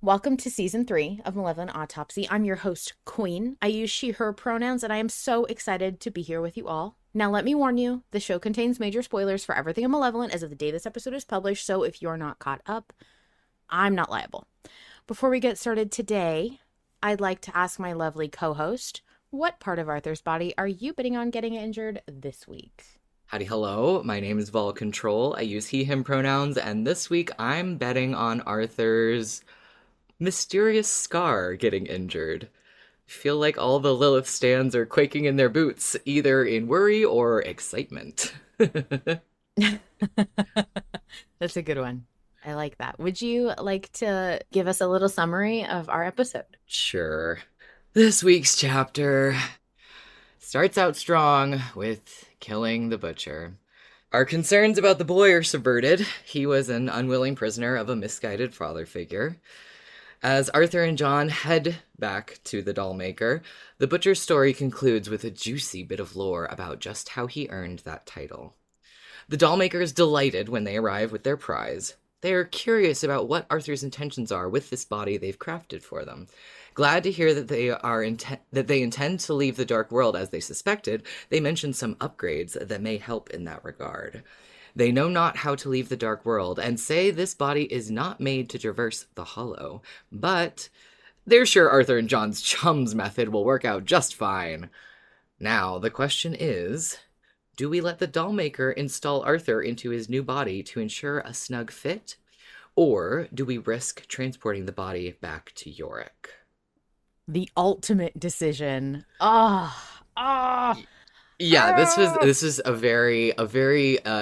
Welcome to season 3 of Malevolent Autopsy. I'm your host, Queen. I use she, her pronouns, and I am so excited to be here with you all. Now, let me warn you, the show contains major spoilers for everything in Malevolent as of the day this episode is published, so if you're not caught up, I'm not liable. Before we get started today, I'd like to ask my lovely co-host, what part of Arthur's body are you betting on getting injured this week? Howdy, hello. My name is Vol Control. I use he, him pronouns, and this week I'm betting on Arthur's mysterious scar getting injured. I feel like all the Lilith stands are quaking in their boots, either in worry or excitement. That's a good one. I like that. Would you like to give us a little summary of our episode? Sure. This week's chapter starts out strong with killing the butcher. Our concerns about the boy are subverted. He was an unwilling prisoner of a misguided father figure. As Arthur and John head back to the dollmaker, the butcher's story concludes with a juicy bit of lore about just how he earned that title. The dollmaker is delighted when they arrive with their prize. They are curious about what Arthur's intentions are with this body they've crafted for them. Glad to hear that they intend to leave the dark world as they suspected, they mention some upgrades that may help in that regard. They know not how to leave the dark world, and say this body is not made to traverse the hollow. But they're sure Arthur and John's chum's method will work out just fine. Now, the question is, do we let the dollmaker install Arthur into his new body to ensure a snug fit? Or do we risk transporting the body back to Yorick? The ultimate decision. Yeah, this is a very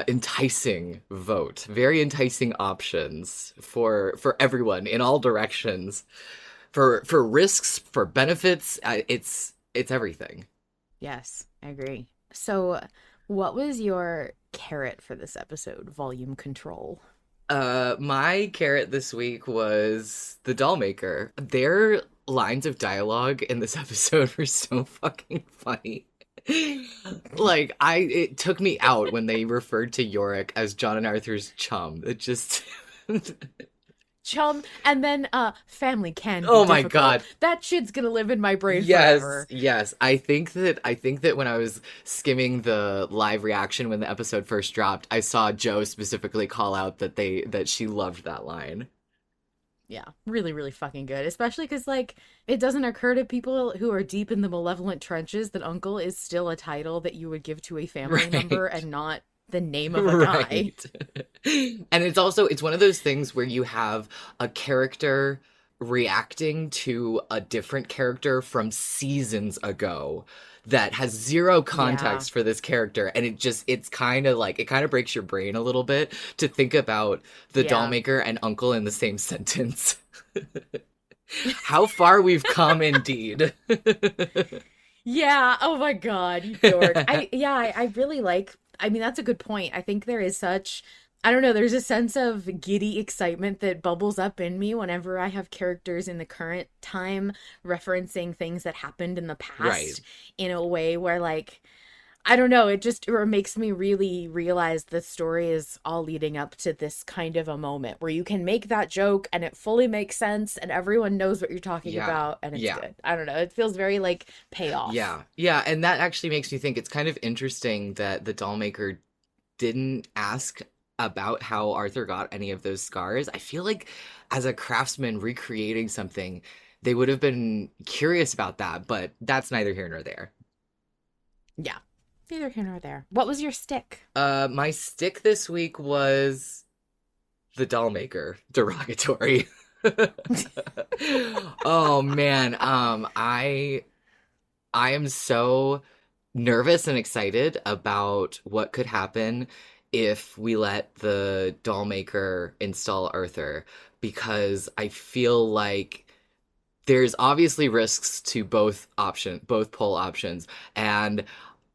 enticing vote. Very enticing options for everyone in all directions. For risks, for benefits, it's everything. Yes, I agree. So, what was your carrot for this episode? Volume control. My carrot this week was the dollmaker. Their lines of dialogue in this episode were so fucking funny. It took me out when they referred to Yorick as John and Arthur's chum. It just Chum, and then family can be oh my difficult. God, that shit's gonna live in my brain forever. Yes. I think that when I was skimming the live reaction when the episode first dropped, I saw Joe specifically call out that she loved that line. Yeah, really, really fucking good. Especially because, it doesn't occur to people who are deep in the malevolent trenches that uncle is still a title that you would give to a family member and not the name of a guy. And it's one of those things where you have a character reacting to a different character from seasons ago that has zero context for this character, and it kind of breaks your brain a little bit to think about the dollmaker and uncle in the same sentence. How far we've come, indeed. Yeah, oh my God, you dork. I really like, that's a good point. I think there is there's a sense of giddy excitement that bubbles up in me whenever I have characters in the current time referencing things that happened in the past in a way where, it makes me really realize the story is all leading up to this kind of a moment where you can make that joke and it fully makes sense and everyone knows what you're talking about and it's good. I don't know. It feels very payoff. Yeah. And that actually makes me think it's kind of interesting that the dollmaker didn't ask about how Arthur got any of those scars. I feel like as a craftsman recreating something, they would have been curious about that, but that's neither here nor there. Yeah. Neither here nor there. What was your stick? My stick this week was the dollmaker derogatory. Oh man, I am so nervous and excited about what could happen if we let the dollmaker install Arthur, because I feel like there's obviously risks to both poll options, and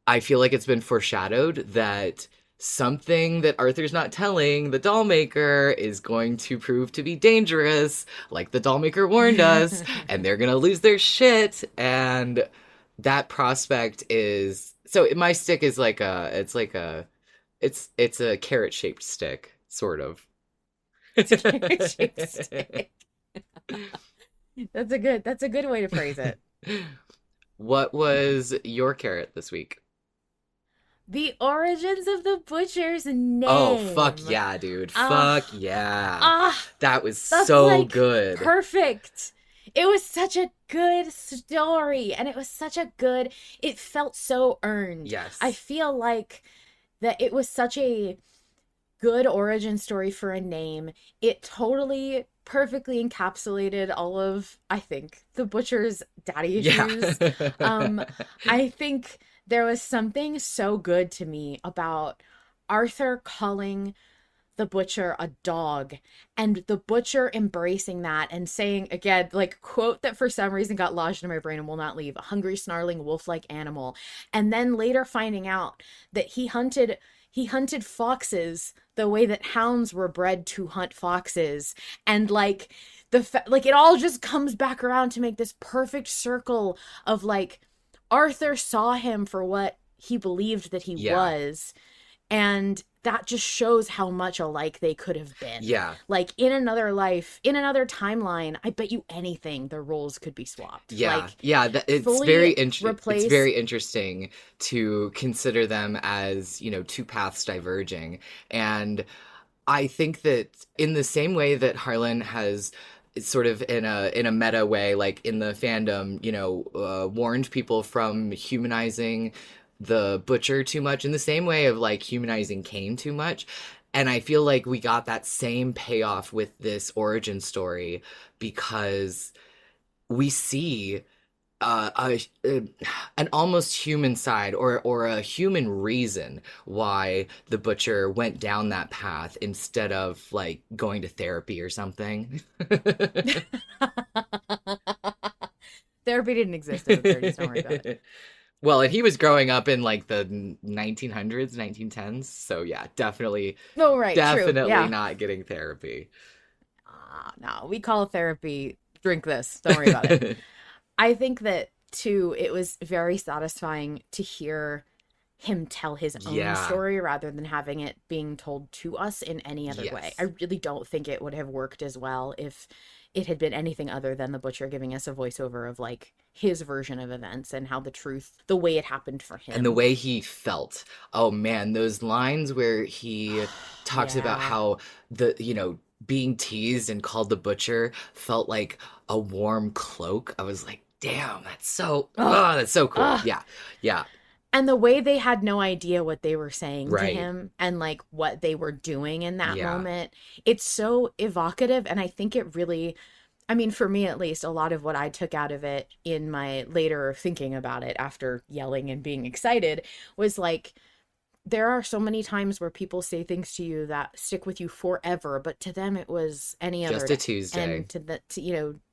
I feel like it's been foreshadowed that something that Arthur's not telling the dollmaker is going to prove to be dangerous, like the dollmaker warned us, and they're gonna lose their shit, and that prospect is... So my stick is it's a carrot-shaped stick, sort of. It's a carrot-shaped stick. That's a good way to phrase it. What was your carrot this week? The origins of the butcher's Oh, fuck name. yeah, dude. Fuck Ah, yeah. ah, That was that's so like good. perfect. It was such a good story, and it was such a good, it felt so earned. I Yes. feel like that it was such a good origin story for a name. It totally perfectly encapsulated all of, I think, the butcher's daddy Yeah. issues. Um, I think there was something so good to me about Arthur calling the butcher a dog and the butcher embracing that and saying again, like, quote that for some reason got lodged in my brain and will not leave: a hungry, snarling, wolf-like animal. And then later finding out that he hunted foxes the way that hounds were bred to hunt foxes. And like like it all just comes back around to make this perfect circle of like Arthur saw him for what he believed that he Yeah. was, and that just shows how much alike they could have been. Yeah. Like in another life, in another timeline, I bet you anything the roles could be swapped. Yeah. Like Yeah. fully It's replace. very interesting to consider them as, two paths diverging. And I think that in the same way that Harlan has sort of in a meta way, like in the fandom, warned people from humanizing the butcher too much, in the same way of like humanizing Cain too much. And I feel like we got that same payoff with this origin story because we see an almost human side or a human reason why the butcher went down that path instead of like going to therapy or something. Therapy didn't exist in the 30s, don't worry about it. Well, and he was growing up in like the 1900s, 1910s, so yeah, definitely No, right, true, definitely yeah. not getting therapy. No, we call therapy drink this, don't worry about it. I think that too, it was very satisfying to hear him tell his own Yeah. story rather than having it being told to us in any other way. I Yes. really don't think it would have worked as well if it had been anything other than the butcher giving us a voiceover of like his version of events and how the truth, the way it happened for And the him. way he felt. Oh man, those lines where he talks about Yeah. how being teased and called the butcher felt like a warm cloak. I was like, damn, Oh, that's so cool. oh. Yeah. Yeah. And the way they had no idea what they were saying to Right. him and like what they were doing in that Yeah. moment, it's so evocative. And I think it really, I mean, for me at least, a lot of what I took out of it in my later thinking about it after yelling and being excited was like, there are so many times where people say things to you that stick with you forever, but to them it was any other Just a day. Tuesday. And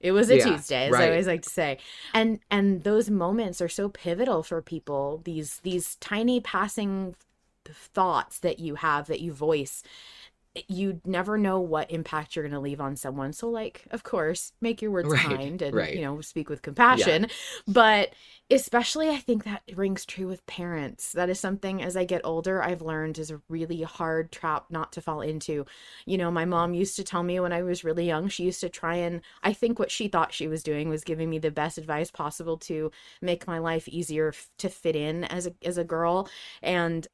it was a Yeah. Tuesday, as I Right. always like to say. And those moments are so pivotal for people. These tiny passing thoughts that you have, that you voice, you never know what impact you're going to leave on someone. So like, of course, make your words Right. kind and, Right. speak with Yeah. compassion. But especially I think that rings true with parents. That is something as I get older, I've learned is a really hard trap not to fall into. My mom used to tell me when I was really young, she used to try and, I think what she thought she was doing was giving me the best advice possible to make my life easier to fit in as a girl. And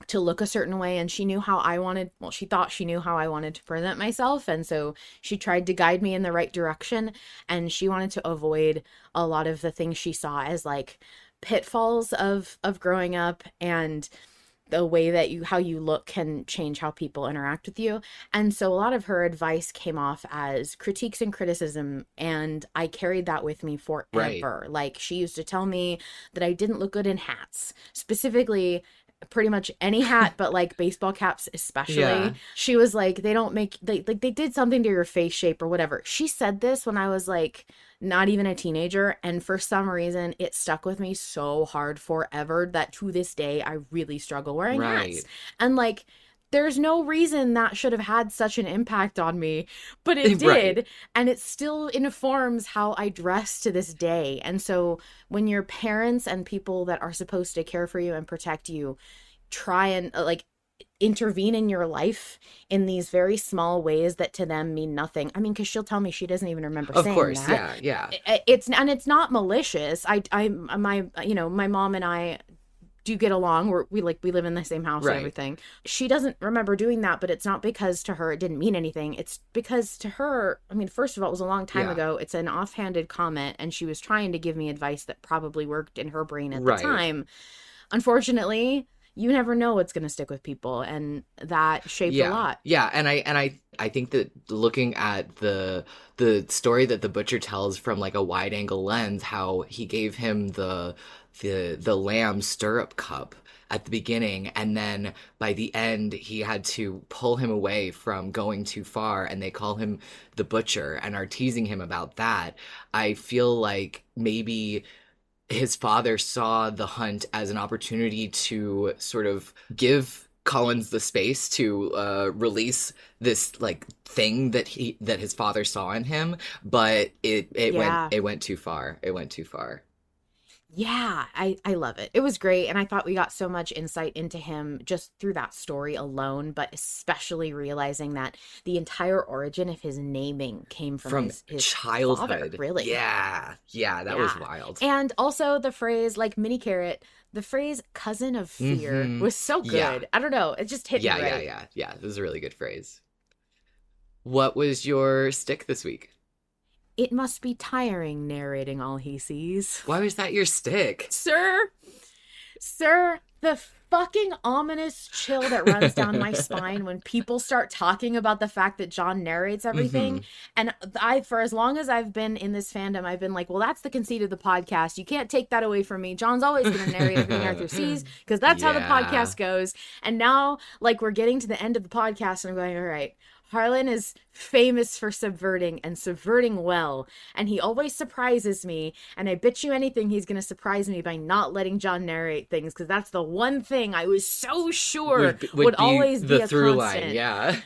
to look a certain way, and she knew how I wanted, well, she thought she knew how I wanted to present myself, and so she tried to guide me in the right direction, and she wanted to avoid a lot of the things she saw as like pitfalls of growing up, and the way that how you look can change how people interact with you. And so a lot of her advice came off as critiques and criticism, and I carried that with me Right. forever. Like she used to tell me that I didn't look good in hats, specifically pretty much any hat but like baseball caps especially. Yeah. She was like, they don't make they did something to your face shape or whatever. She said this when I was like not even a teenager, and for some reason it stuck with me so hard forever that to this day I really struggle wearing hats. Right. And like there's no reason that should have had such an impact on me, but it Right. did. And it still informs how I dress to this day. And so when your parents and people that are supposed to care for you and protect you try and like intervene in your life in these very small ways that to them mean nothing. I mean, because she'll tell me she doesn't even remember Of saying course, that. yeah. It's not malicious. My mom and I do get along. We live in the same house Right. and everything. She doesn't remember doing that, but it's not because to her it didn't mean anything. It's because to her, I mean, first of all, it was a long time ago. It's an offhanded comment, and she was trying to give me advice that probably worked in her brain at the time. Unfortunately, you never know what's going to stick with people, and that shaped a lot. Yeah, and I think that looking at the story that the butcher tells from like a wide angle lens, how he gave him the lamb stirrup cup at the beginning, and then by the end he had to pull him away from going too far, and they call him the butcher and are teasing him about that. I feel like maybe his father saw the hunt as an opportunity to sort of give Collins the space to release this like thing that his father saw in him, but it went too far. It went too far. Yeah, I love it. It was great. And I thought we got so much insight into him just through that story alone, but especially realizing that the entire origin of his naming came from his childhood. Father, really. Yeah, that was wild. And also the phrase, like Mini Carrot, the phrase cousin of fear was so good. Yeah. I don't know. It just hit me right. Yeah. It was a really good phrase. What was your stick this week? It must be tiring narrating all he sees. Why was that your stick? Sir, the fucking ominous chill that runs down my spine when people start talking about the fact that John narrates everything. And for as long as I've been in this fandom, I've been like, well, that's the conceit of the podcast. You can't take that away from me. John's always going to narrate everything Arthur sees because that's how the podcast goes. And now, like, we're getting to the end of the podcast and I'm going, all right, Harlan is famous for subverting and subverting well, and he always surprises me, and I bet you anything he's going to surprise me by not letting John narrate things, because that's the one thing I was so sure would always be a through constant. Line, yeah.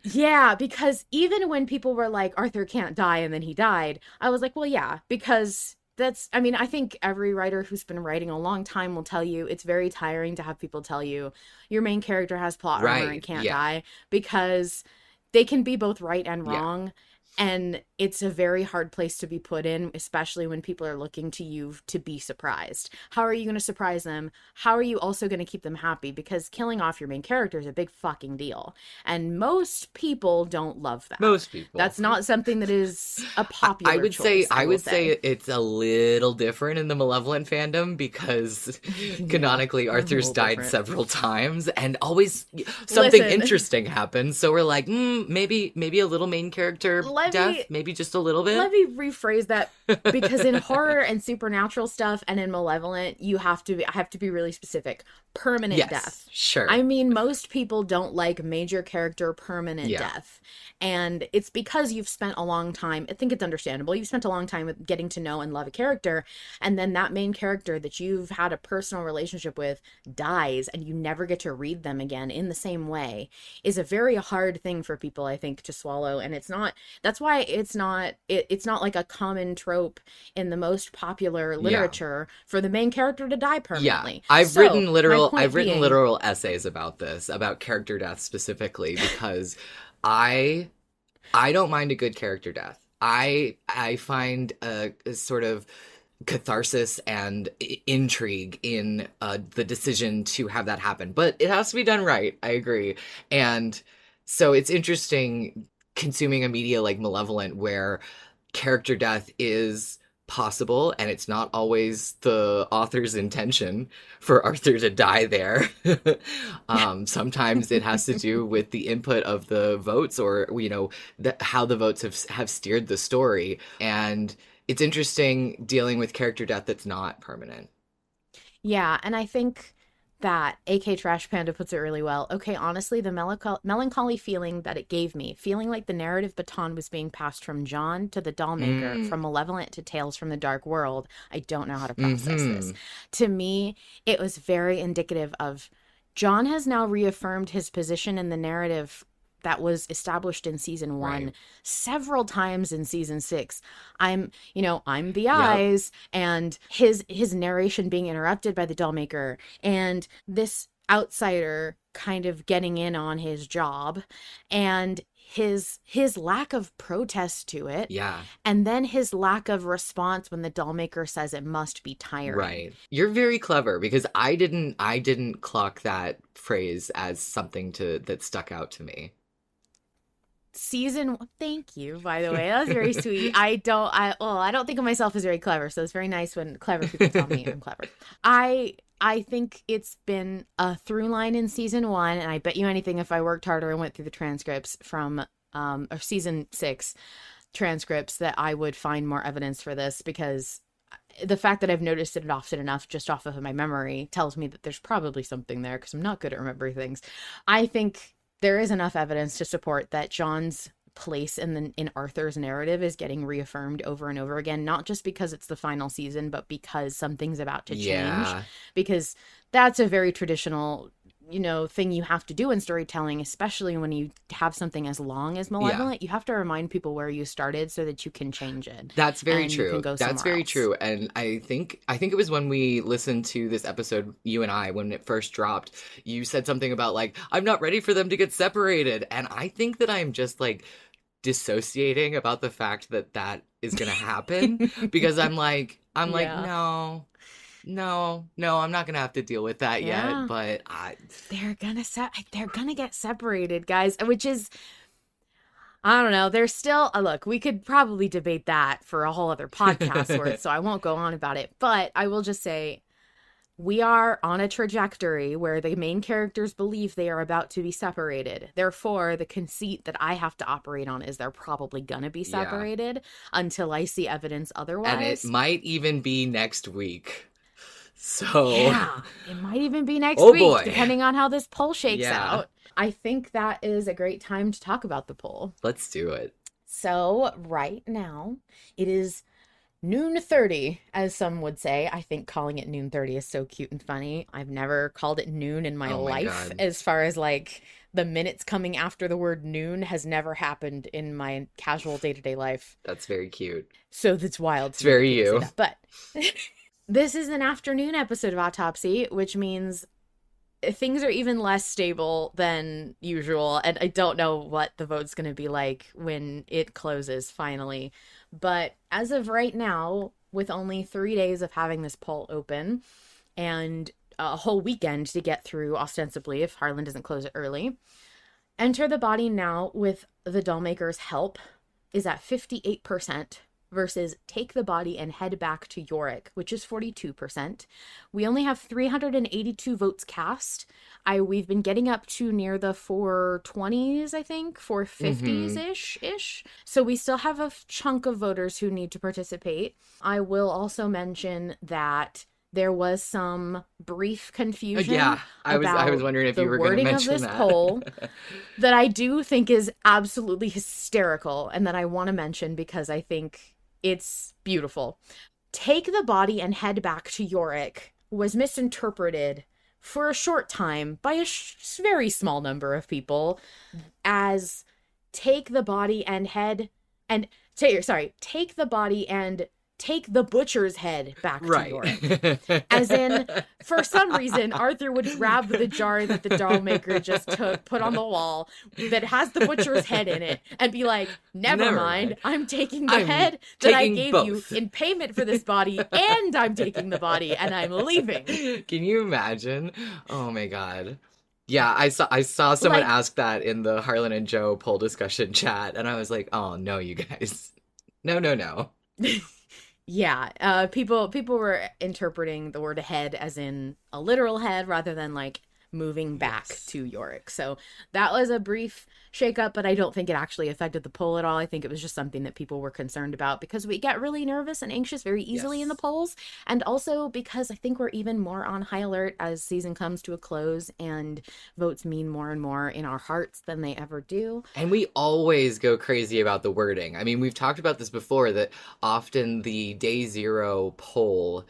Yeah, because even when people were like, Arthur can't die, and then he died, I was like, well, yeah, because I think every writer who's been writing a long time will tell you it's very tiring to have people tell you your main character has plot armor and can't die, because they can be both right and wrong. And it's a very hard place to be put in, especially when people are looking to you to be surprised. How are you going to surprise them? How are you also going to keep them happy? Because killing off your main character is a big fucking deal. And most people don't love that. Most people. That's not something that is a popular choice. I would say it's a little different in the Malevolent fandom, because canonically Arthur's died several times and always something interesting happens. So we're like, maybe a little main character death, maybe just a little bit. Let me rephrase that, because in horror and supernatural stuff and in Malevolent, I have to be really specific. Permanent death. Sure. I mean, most people don't like major character permanent death. And it's because you've spent a long time, I think it's understandable, you've spent a long time with getting to know and love a character, and then that main character that you've had a personal relationship with dies and you never get to read them again in the same way is a very hard thing for people, I think, to swallow. And that's why it's not like a common trope in the most popular literature for the main character to die permanently. I've written literal essays about this, about character death specifically, because I don't mind a good character death. I find a sort of catharsis and intrigue in the decision to have that happen, but it has to be done right. I agree. And so it's interesting consuming a media like Malevolent, where character death is possible, and it's not always the author's intention for Arthur to die there. Sometimes it has to do with the input of the votes, or how the votes have steered the story. And it's interesting dealing with character death that's not permanent. Yeah, and I think that AK Trash Panda puts it really well. Okay, honestly, the melancholy feeling that it gave me, feeling like the narrative baton was being passed from John to the Dollmaker, from Malevolent to Tales from the Dark World. I don't know how to process this. To me, it was very indicative of John has now reaffirmed his position in the narrative that was established in season 1 several times in season 6. I'm the eyes, and his narration being interrupted by the Dollmaker, and this outsider kind of getting in on his job, and his lack of protest to it, Yeah. and then his lack of response when the dollmaker says it must be tiring. Right. You're very clever, because I didn't clock that phrase as something that stuck out to me. Thank you, by the way. That was very sweet. I don't think of myself as very clever, so it's very nice when clever people tell me I'm clever. I think it's been a through line in season 1, and I bet you anything if I worked harder and went through the transcripts from or season 6 transcripts that I would find more evidence for this, because the fact that I've noticed it often enough just off of my memory tells me that there's probably something there, because I'm not good at remembering things. I think there is enough evidence to support that John's place in Arthur's narrative is getting reaffirmed over and over again, not just because it's the final season, but because something's about to change. Because that's a very traditional, thing you have to do in storytelling, especially when you have something as long as Malevolent. You have to remind people where you started so that you can change it. That's very true. That's very true. And I think it was when we listened to this episode, you and I, when it first dropped, you said something about like, I'm not ready for them to get separated. And I think that I'm just like dissociating about the fact that is going to happen, because I'm like, no, I'm not gonna have to deal with that yet. But they're gonna get separated, guys. Which is, I don't know. There's still look. We could probably debate that for a whole other podcast worth, so I won't go on about it. But I will just say, we are on a trajectory where the main characters believe they are about to be separated. Therefore, the conceit that I have to operate on is they're probably gonna be separated until I see evidence otherwise. And it might even be next week. So yeah, it might even be next week, boy. Depending on how this poll shakes out. I think that is a great time to talk about the poll. Let's do it. So right now, it is noon 30, as some would say. I think calling it noon 30 is so cute and funny. I've never called it noon in my life. God. As far as like the minutes coming after the word noon has never happened in my casual day-to-day life. That's very cute. So that's wild. It's very you. But this is an afternoon episode of Autopsy, which means things are even less stable than usual. And I don't know what the vote's going to be like when it closes finally. But as of right now, with only 3 days of having this poll open and a whole weekend to get through, ostensibly, if Harlan doesn't close it early, Enter the Body Now with the Dollmaker's help is at 58%. Versus Take the Body and Head Back to Yorick, which is 42%. We only have 382 votes cast. We've been getting up to near the 420s, I think, 450s-ish. So we still have a chunk of voters who need to participate. I will also mention that there was some brief confusion. I was wondering if you were going to mention that. The wording of this poll that I do think is absolutely hysterical, and that I want to mention because I think it's beautiful. Take the Body and Head Back to Yorick was misinterpreted for a short time by a very small number of people as take the body and head and take the body and take the butcher's head back to Yorick. As in, for some reason, Arthur would grab the jar that the dollmaker just put on the wall that has the butcher's head in it and be like, never mind. I'm taking the head that I gave you in payment for this body, and I'm taking the body and I'm leaving. Can you imagine? Oh my God. Yeah, I saw someone ask that in the Harlan and Joe poll discussion chat, and I was like, oh no, you guys. No. Yeah, people were interpreting the word head as in a literal head rather than like moving back to Yorick. So that was a brief shakeup, but I don't think it actually affected the poll at all. I think it was just something that people were concerned about because we get really nervous and anxious very easily in the polls. And also because I think we're even more on high alert as season comes to a close and votes mean more and more in our hearts than they ever do. And we always go crazy about the wording. I mean, we've talked about this before, that often the day zero poll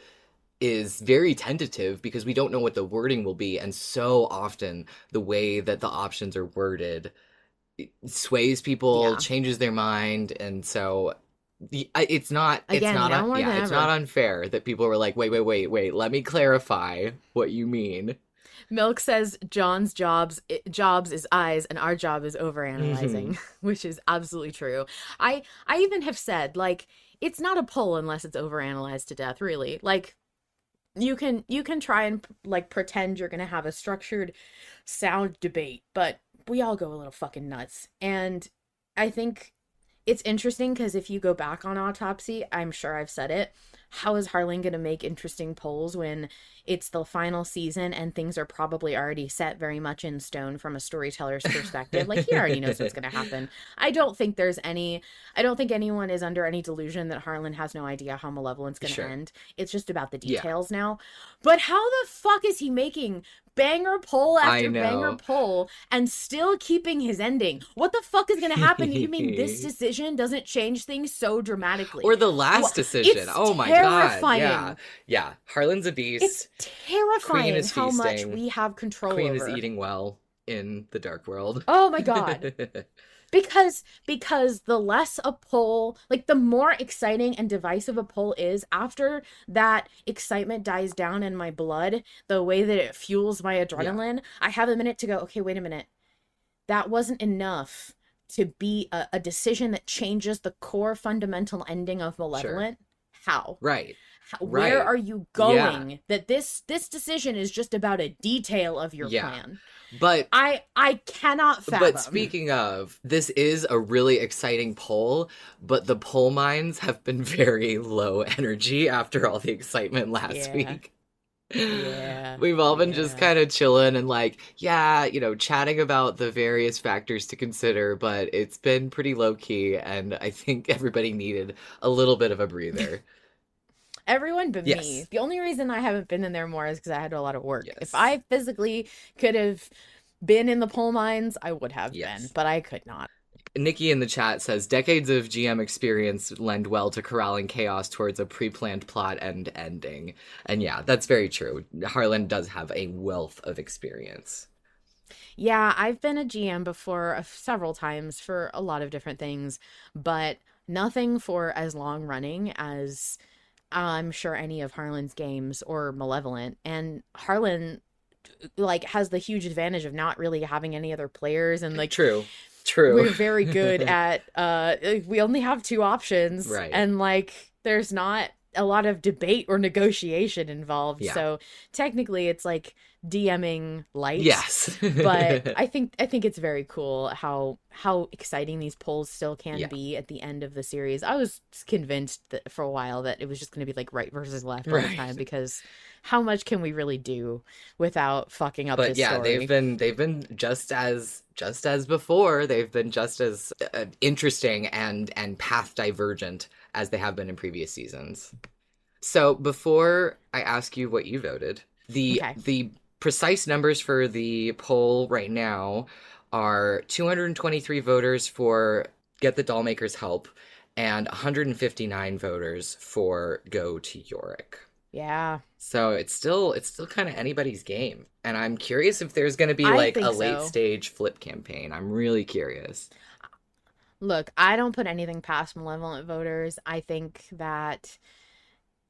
is very tentative because we don't know what the wording will be, and so often the way that the options are worded sways people, changes their mind, and so it's not unfair that people were like, wait, let me clarify what you mean. Milk says Jobs is eyes and our job is overanalyzing, which is absolutely true. I even have said, like, it's not a poll unless it's overanalyzed to death, really. Like, you can try and like pretend you're gonna have a structured sound debate, but we all go a little fucking nuts. And I think it's interesting because if you go back on Autopsy, I'm sure I've said it, how is Harlan going to make interesting polls when it's the final season and things are probably already set very much in stone from a storyteller's perspective? Like, he already knows what's going to happen. I don't think anyone is under any delusion that Harlan has no idea how Malevolent's going to end. It's just about the details now. But how the fuck is he making banger poll after banger poll and still keeping his ending? What the fuck is going to happen? You mean this decision doesn't change things so dramatically? Or the last decision. Oh my god. Yeah. Harlan's a beast. It's terrifying how much we have control over. Queen is eating well in the dark world. Oh my god. Because the less a poll, like the more exciting and divisive a poll is, after that excitement dies down in my blood, the way that it fuels my adrenaline, I have a minute to go, okay, wait a minute. That wasn't enough to be a decision that changes the core fundamental ending of Malevolent. How? Right. Where are you going? That this decision is just about a detail of your plan. But I cannot fathom. But speaking of, this is a really exciting poll, but the poll mines have been very low energy after all the excitement last week. Yeah. We've all been just kind of chilling and like, chatting about the various factors to consider, but it's been pretty low key, and I think everybody needed a little bit of a breather. Everyone but me. The only reason I haven't been in there more is because I had a lot of work. If I physically could have been in the poll mines, I would have been, but I could not. Nikki in the chat says, decades of GM experience lend well to corralling chaos towards a pre-planned plot and ending. And yeah, that's very true. Harlan does have a wealth of experience. Yeah, I've been a GM before several times for a lot of different things, but nothing for as long running as I'm sure any of Harlan's games or Malevolent. And Harlan like has the huge advantage of not really having any other players, and like True. We're very good at we only have two options, right? And like there's not a lot of debate or negotiation involved. So technically it's like DMing light. Yes. But I think it's very cool how exciting these polls still can be at the end of the series. I was convinced that for a while that it was just going to be like right versus left all the time, because how much can we really do without fucking up this story? they've been just as before. They've been just as interesting and path divergent as they have been in previous seasons. So before I ask you what you voted, the precise numbers for the poll right now are 223 voters for Get the Dollmaker's Help and 159 voters for Go to Yorick. Yeah. So it's still kind of anybody's game. And I'm curious if there's going to be like a late stage flip campaign. I'm really curious. Look, I don't put anything past Malevolent voters. I think that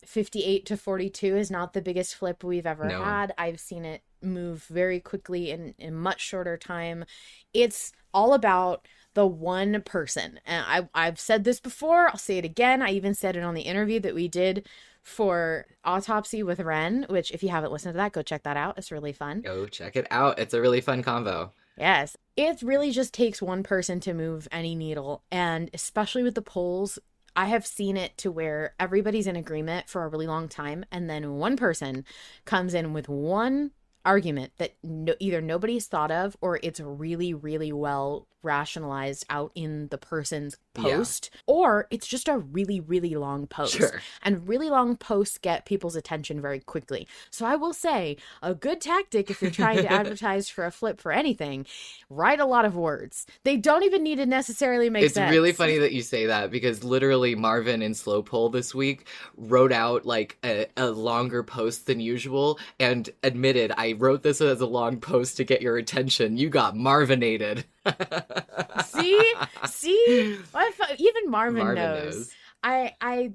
58 to 42 is not the biggest flip we've ever had. I've seen it move very quickly in much shorter time. It's all about the one person. And I've said this before. I'll say it again. I even said it on the interview that we did for Autopsy with Ren, which if you haven't listened to that, go check that out. It's really fun. Go check it out. It's a really fun convo. Yes. It really just takes one person to move any needle. And especially with the polls, I have seen it to where everybody's in agreement for a really long time, and then one person comes in with one argument that either nobody's thought of or it's really, really well rationalized out in the person's post, or it's just a really, really long post. And really long posts get people's attention very quickly. So I will say a good tactic if you're trying to advertise for a flip for anything, write a lot of words. They don't even need to necessarily make sense. It's really funny that you say that, because literally Marvin in Slow Poll this week wrote out like a longer post than usual and admitted, I wrote this as a long post to get your attention. You got Marvinated. See, even Marvin knows. I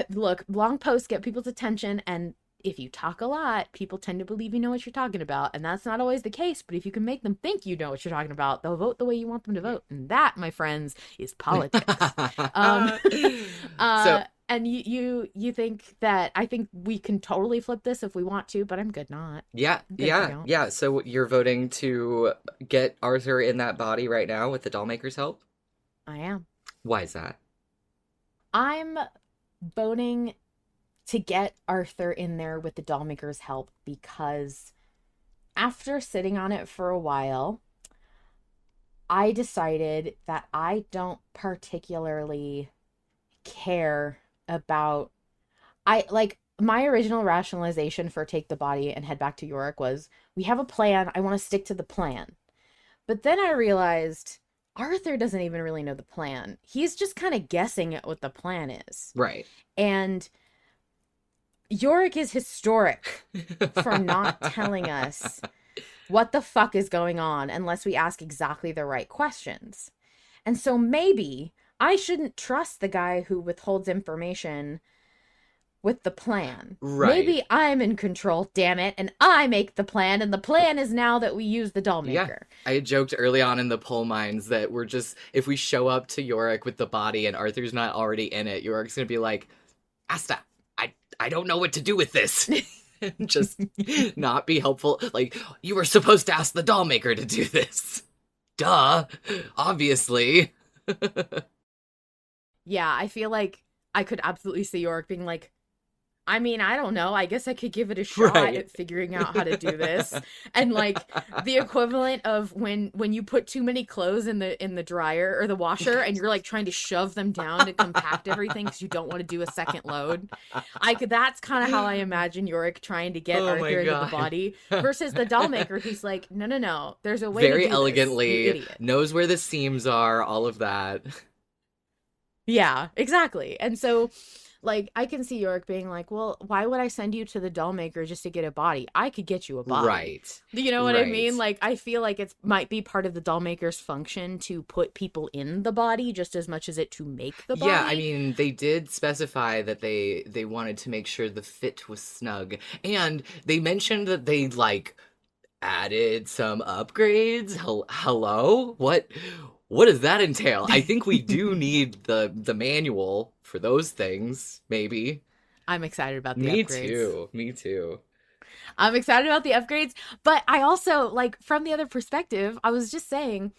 look, long posts get people's attention, and if you talk a lot, people tend to believe you know what you're talking about. And that's not always the case. But if you can make them think you know what you're talking about, they'll vote the way you want them to vote. And that, my friends, is politics. Um, So and you think that I think we can totally flip this if we want to, but I'm good not. yeah, I'm good if we yeah, don't. yeah. So you're voting to get Arthur in that body right now with the dollmaker's help? I am. Why is that? I'm voting to get Arthur in there with the dollmaker's help because after sitting on it for a while, I decided that I don't particularly care about I like my original rationalization for take the body and head back to Yorick was we have a plan. I want to stick to the plan. But then I realized Arthur doesn't even really know the plan. He's just kind of guessing at what the plan is. Right. And Yorick is historic for not telling us what the fuck is going on unless we ask exactly the right questions. And so maybe I shouldn't trust the guy who withholds information with the plan. Right. Maybe I'm in control, damn it, and I make the plan, and the plan is now that we use the doll maker. Yeah. I had joked early on in the poll mines that we're just, if we show up to Yorick with the body and Arthur's not already in it, Yorick's gonna be like, Asta, I don't know what to do with this. And just not be helpful. Like, you were supposed to ask the doll maker to do this. Duh. Obviously. Yeah, I feel like I could absolutely see Yorick being like, I mean, I don't know. I guess I could give it a shot at figuring out how to do this. And like the equivalent of when you put too many clothes in the dryer or the washer and you're like trying to shove them down to compact everything because you don't want to do a second load. That's kind of how I imagine Yorick trying to get Arthur into the body versus the doll maker who's like, no. There's a way very to do elegantly this, you idiot. Knows where the seams are, all of that. Yeah, exactly. And so like, I can see Yorick being like, well, why would I send you to the doll maker just to get a body? I could get you a body. Right. You know what I mean? Like, I feel like it might be part of the doll maker's function to put people in the body just as much as it to make the body. Yeah, I mean, they did specify that they wanted to make sure the fit was snug. And they mentioned that they, like, added some upgrades. Hello? What does that entail? I think we do need the manual for those things, maybe. I'm excited about the upgrades. Me too. I'm excited about the upgrades, but I also, like, from the other perspective, I was just saying,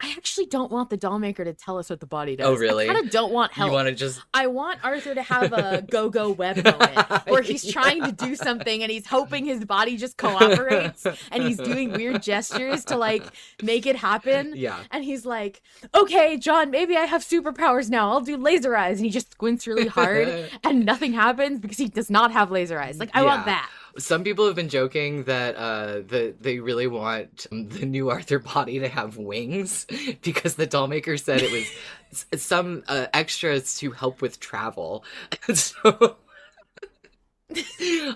I actually don't want the doll maker to tell us what the body does. Oh, really? I kind of don't want help. You want to just... I want Arthur to have a go-go web moment where he's trying to do something and he's hoping his body just cooperates and he's doing weird gestures to, like, make it happen. Yeah. And he's like, okay, John, maybe I have superpowers now. I'll do laser eyes. And he just squints really hard and nothing happens because he does not have laser eyes. Like, I want that. Some people have been joking that they really want the new Arthur body to have wings because the dollmaker said it was some extras to help with travel. So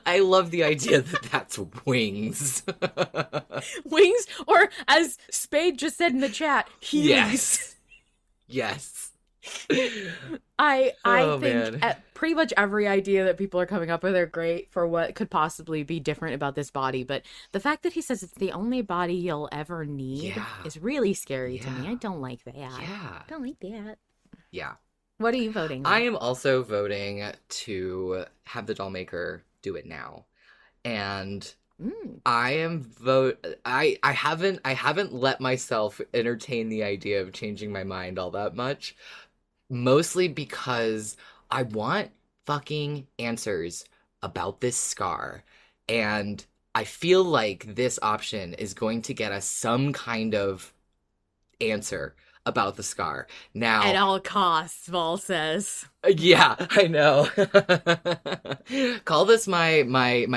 I love the idea that that's wings. Wings, or as Spade just said in the chat, heelys. Yes. I think pretty much every idea that people are coming up with are great for what could possibly be different about this body, but the fact that he says it's the only body you'll ever need is really scary to me. I don't like that. Yeah. Don't like that. Yeah. What are you voting on? I am also voting to have the dollmaker do it now. And I haven't let myself entertain the idea of changing my mind all that much. Mostly because I want fucking answers about this scar. And I feel like this option is going to get us some kind of answer about the scar. Now, at all costs, Vol says. Yeah, I know. Call this my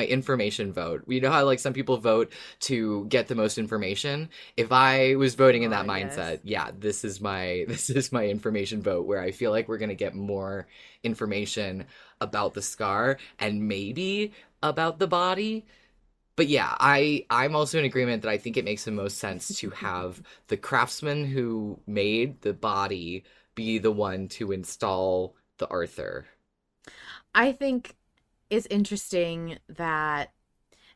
information vote. You know how like some people vote to get the most information? If I was voting in that mindset, this is my information vote where I feel like we're going to get more information about the scar and maybe about the body. But yeah, I'm also in agreement that I think it makes the most sense to have the craftsman who made the body be the one to install the Arthur. I think it's interesting that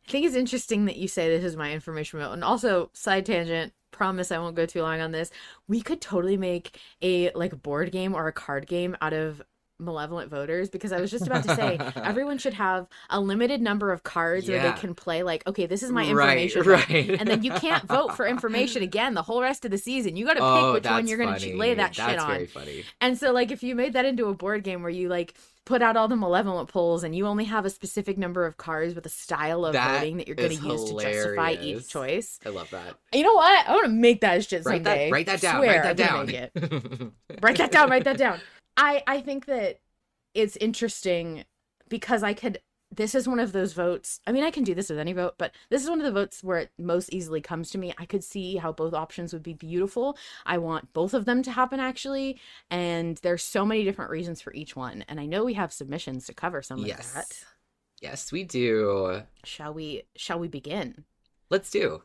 I think it's interesting that you say this is my information remote. And also, side tangent, promise I won't go too long on this. We could totally make a like board game or a card game out of malevolent voters, because I was just about to say everyone should have a limited number of cards where they Yeah. can play like, okay, this is my Right, information vote. right. And then you can't vote for information again the whole rest of the season. You got to pick Oh, which one that's you're going to funny. lay that shit That's on. very funny. And so like if you made that into a board game where you like put out all the malevolent polls and you only have a specific number of cards with a style of That voting that you're going to is use to justify each hilarious. choice. I love that. You know what? I want to make that shit Write someday. that down. Swear Write that I'm down. gonna make it. Write that down. Write that down. I think that it's interesting because this is one of those votes. I mean, I can do this with any vote, but this is one of the votes where it most easily comes to me. I could see how both options would be beautiful. I want both of them to happen, actually. And there's so many different reasons for each one. And I know we have submissions to cover some of that. Yes, we do. Shall we begin? Let's do.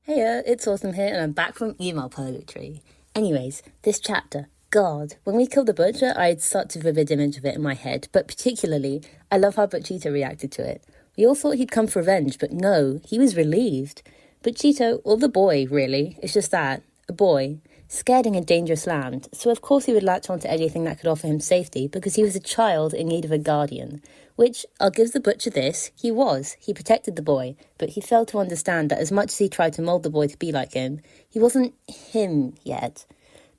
Hey, it's Awesome here, and I'm back from email purgatory. Anyways, this chapter. God, when we killed the butcher, I had such a vivid image of it in my head, but particularly, I love how Butchito reacted to it. We all thought he'd come for revenge, but no, he was relieved. Butchito, or the boy, really, it's just that, a boy, scared in a dangerous land, so of course he would latch on to anything that could offer him safety, because he was a child in need of a guardian. Which, I'll give the butcher this, he was. He protected the boy, but he failed to understand that as much as he tried to mould the boy to be like him, he wasn't him yet.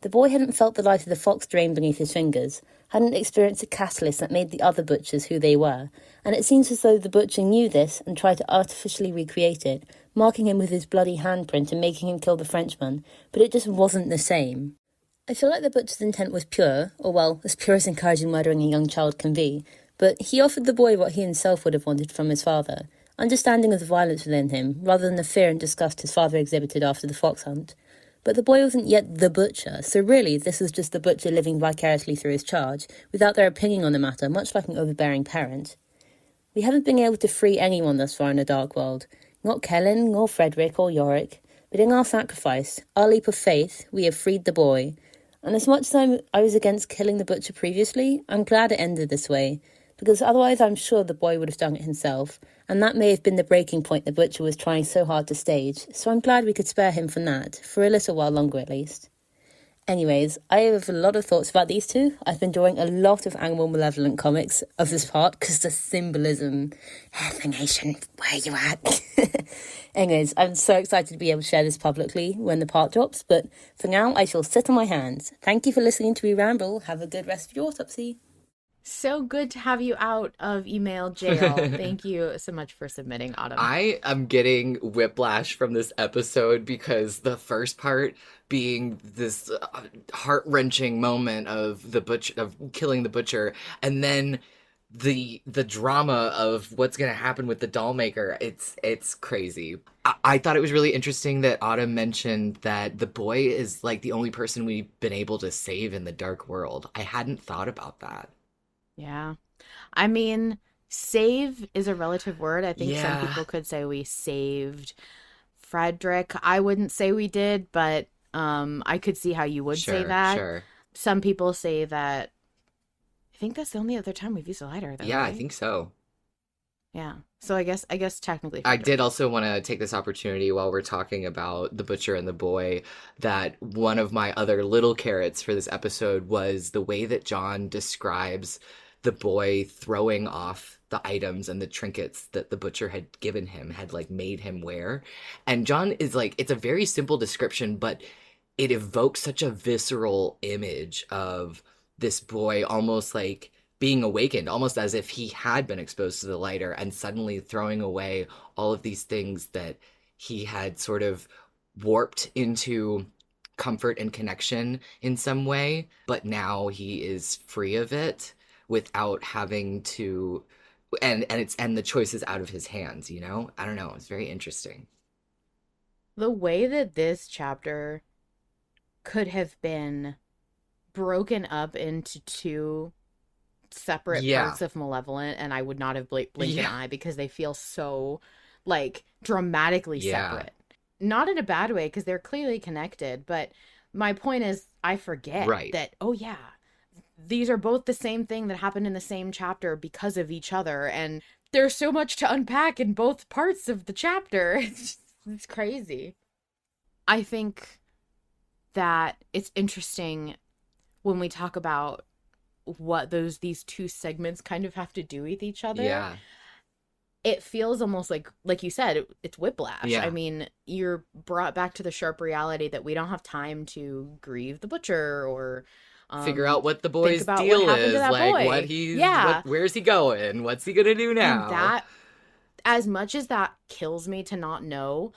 The boy hadn't felt the light of the fox drain beneath his fingers, hadn't experienced a catalyst that made the other butchers who they were, and it seems as though the butcher knew this and tried to artificially recreate it, marking him with his bloody handprint and making him kill the Frenchman, but it just wasn't the same. I feel like the butcher's intent was pure, or well, as pure as encouraging murdering a young child can be, but he offered the boy what he himself would have wanted from his father, understanding of the violence within him, rather than the fear and disgust his father exhibited after the fox hunt. But the boy wasn't yet the butcher, so really this was just the butcher living vicariously through his charge, without their opinion on the matter, much like an overbearing parent. We haven't been able to free anyone thus far in the Dark World, not Kellen, nor Frederick, or Yorick, but in our sacrifice, our leap of faith, we have freed the boy. And as much as I was against killing the butcher previously, I'm glad it ended this way, because otherwise I'm sure the boy would have done it himself, and that may have been the breaking point the butcher was trying so hard to stage, so I'm glad we could spare him from that, for a little while longer at least. Anyways, I have a lot of thoughts about these two. I've been drawing a lot of Animal Malevolent comics of this part, because the symbolism, the nation, where you at? Anyways, I'm so excited to be able to share this publicly when the part drops, but for now I shall sit on my hands. Thank you for listening to me ramble. Have a good rest of your autopsy. So good to have you out of email jail. Thank you so much for submitting, Autumn. I am getting whiplash from this episode because the first part being this heart-wrenching moment of the butcher, of killing the butcher, and then the drama of what's going to happen with the doll maker. It's crazy. I thought it was really interesting that Autumn mentioned that the boy is like the only person we've been able to save in the dark world. I hadn't thought about that. Yeah. I mean, save is a relative word. I think some Yeah. people could say we saved Frederick. I wouldn't say we did, but I could see how you would say that. Sure. Some people say that. I think that's the only other time we've used a lighter, though. Yeah, I right? think so. Yeah. So I guess technically I Frederick. did also want to take this opportunity while we're talking about the butcher and the boy, that one of my other little carrots for this episode was the way that John describes the boy throwing off the items and the trinkets that the butcher had given him, had like made him wear. And John is like, it's a very simple description, but it evokes such a visceral image of this boy almost like being awakened, almost as if he had been exposed to the lighter and suddenly throwing away all of these things that he had sort of warped into comfort and connection in some way, but now he is free of it without having to, and the choice is out of his hands, you know? I don't know, it's very interesting. The way that this chapter could have been broken up into two separate parts of Malevolent, and I would not have blinked an eye, because they feel so like dramatically separate. Not in a bad way, because they're clearly connected, but my point is I forget that, oh yeah, these are both the same thing that happened in the same chapter because of each other, and there's so much to unpack in both parts of the chapter. It's crazy. I think that it's interesting when we talk about what these two segments kind of have to do with each other. Yeah. It feels almost like you said, it's whiplash. Yeah. I mean, you're brought back to the sharp reality that we don't have time to grieve the butcher or figure out what the boy's about deal what happened is, to that like boy. what he's, Yeah. where's he going? What's he gonna do now? And that, as much as that kills me to not know,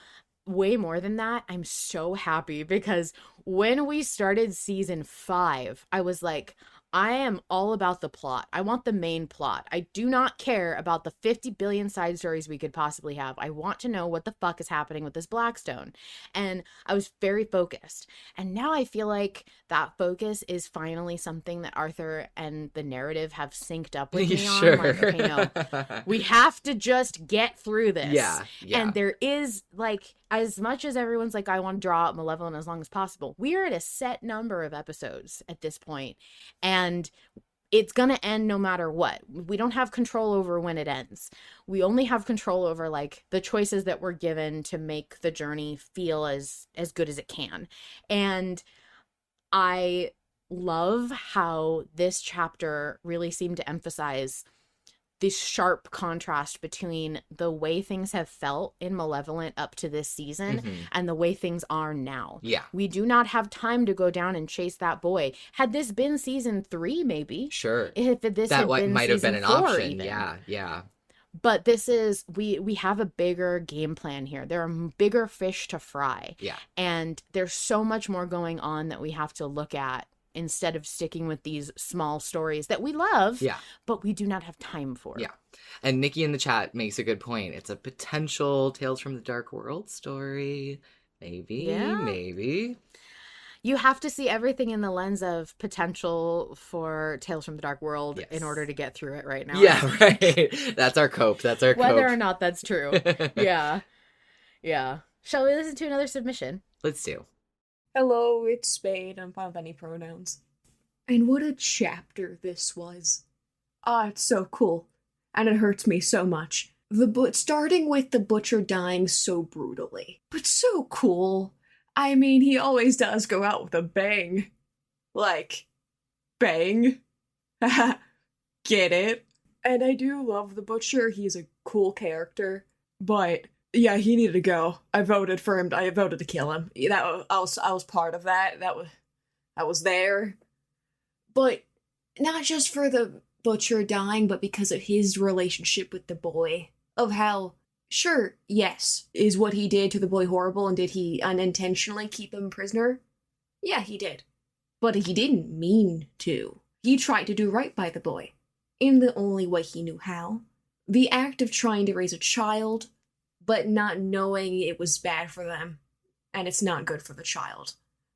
way more than that, I'm so happy, because when we started season 5, I was like, I am all about the plot. I want the main plot. I do not care about the 50 billion side stories we could possibly have. I want to know what the fuck is happening with this Blackstone. And I was very focused. And now I feel like that focus is finally something that Arthur and the narrative have synced up with me Sure. on. Like, okay, no, we have to just get through this. Yeah. And there is, like, as much as everyone's like, I want to draw out Malevolent as long as possible, we are at a set number of episodes at this point, and it's going to end no matter what. We don't have control over when it ends. We only have control over, like, the choices that we're given to make the journey feel as good as it can. And I love how this chapter really seemed to emphasize this sharp contrast between the way things have felt in Malevolent up to this season and the way things are now. Yeah. We do not have time to go down and chase that boy. Had this been season 3, maybe. Sure. If this That had been might have been an 4 option. even. Yeah. But this is, we have a bigger game plan here. There are bigger fish to fry. Yeah. And there's so much more going on that we have to look at, instead of sticking with these small stories that we love, but we do not have time for. Yeah. And Nikki in the chat makes a good point. It's a potential Tales from the Dark World story. Maybe. You have to see everything in the lens of potential for Tales from the Dark World in order to get through it right now. Yeah, right. That's our cope. Whether or not that's true. Yeah. Shall we listen to another submission? Let's do. Hello, it's Spade. I'm fine with any pronouns. And what a chapter this was. It's so cool. And it hurts me so much. Starting with the butcher dying so brutally. But so cool. I mean, he always does go out with a bang. Like, bang. Get it? And I do love the butcher. He's a cool character. But yeah, he needed to go. I voted for him. I voted to kill him. I was part of that. I was there. But not just for the butcher dying, but because of his relationship with the boy. Of how, sure, yes, is what he did to the boy horrible, and did he unintentionally keep him prisoner? Yeah, he did. But he didn't mean to. He tried to do right by the boy, in the only way he knew how. The act of trying to raise a child, but not knowing it was bad for them, and it's not good for the child.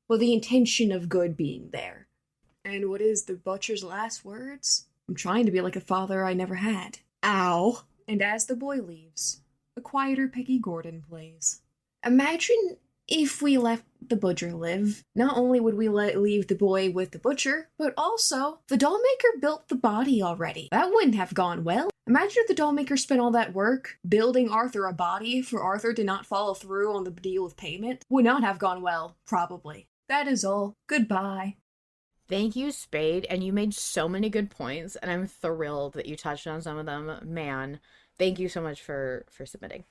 But the intention of good being there. And what is the butcher's last words? I'm trying to be like a father I never had. Ow. And as the boy leaves, a quieter Peggy Gordon plays. Imagine if we let the butcher live. Not only would we leave the boy with the butcher, but also the dollmaker built the body already. That wouldn't have gone well. Imagine if the dollmaker spent all that work building Arthur a body for Arthur to not follow through on the deal with payment. Would not have gone well, probably. That is all. Goodbye. Thank you, Spade, and you made so many good points, and I'm thrilled that you touched on some of them. Man, thank you so much for submitting.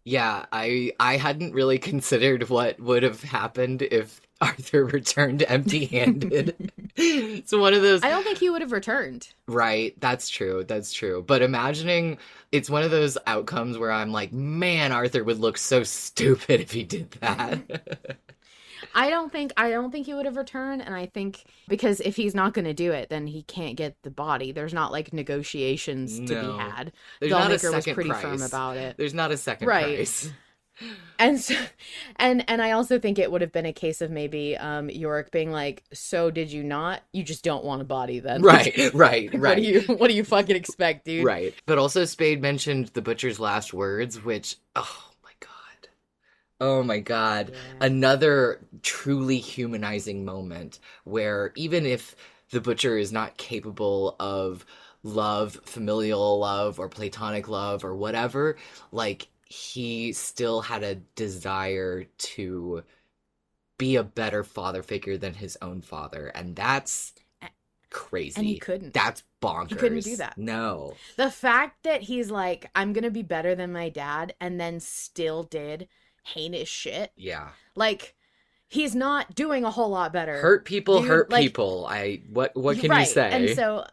Yeah, I hadn't really considered what would have happened if Arthur returned empty-handed. It's one of those... I don't think he would have returned. Right, that's true. But imagining, it's one of those outcomes where I'm like, man, Arthur would look so stupid if he did that. I don't think he would have returned, and I think because if he's not going to do it, then he can't get the body. There's not like negotiations to be had. There's not a second was pretty price. firm about it. There's not a second price. And so, and I also think it would have been a case of maybe Yorick being like, so did you not? You just don't want a body then. Right. What do you fucking expect, dude? Right. But also Spade mentioned the butcher's last words, which, oh my god. Yeah. Another truly humanizing moment where even if the butcher is not capable of love, familial love, or platonic love, or whatever, like, he still had a desire to be a better father figure than his own father, and that's crazy. And he couldn't. That's bonkers. He couldn't do that. No. The fact that he's like, I'm gonna be better than my dad, and then still did heinous shit. Yeah. Like, he's not doing a whole lot better. Hurt people, Dude, hurt like, people. What can you say? And so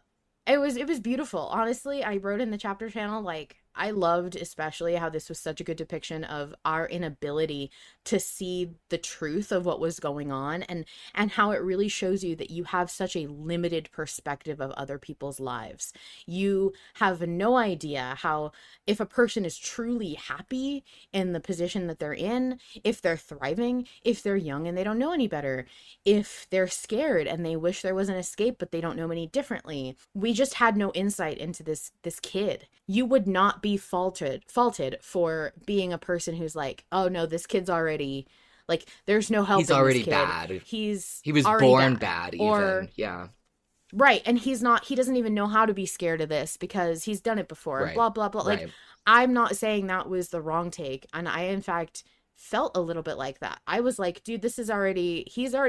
it was beautiful. Honestly, I wrote in the chapter channel, like, I loved especially how this was such a good depiction of our inability to see the truth of what was going on, and how it really shows you that you have such a limited perspective of other people's lives. You have no idea how, if a person is truly happy in the position that they're in, if they're thriving, if they're young and they don't know any better, if they're scared and they wish there was an escape but they don't know any differently. We just had no insight into this kid. You would not be faulted for being a person who's like, oh no, this kid's already, like, there's no help. He's already this kid. bad. He was born bad even. Or, yeah. Right, and he doesn't even know how to be scared of this because he's done it before. Right. Blah blah blah. Right. Like, I'm not saying that was the wrong take, and I in fact felt a little bit like that. I was like, dude, he's already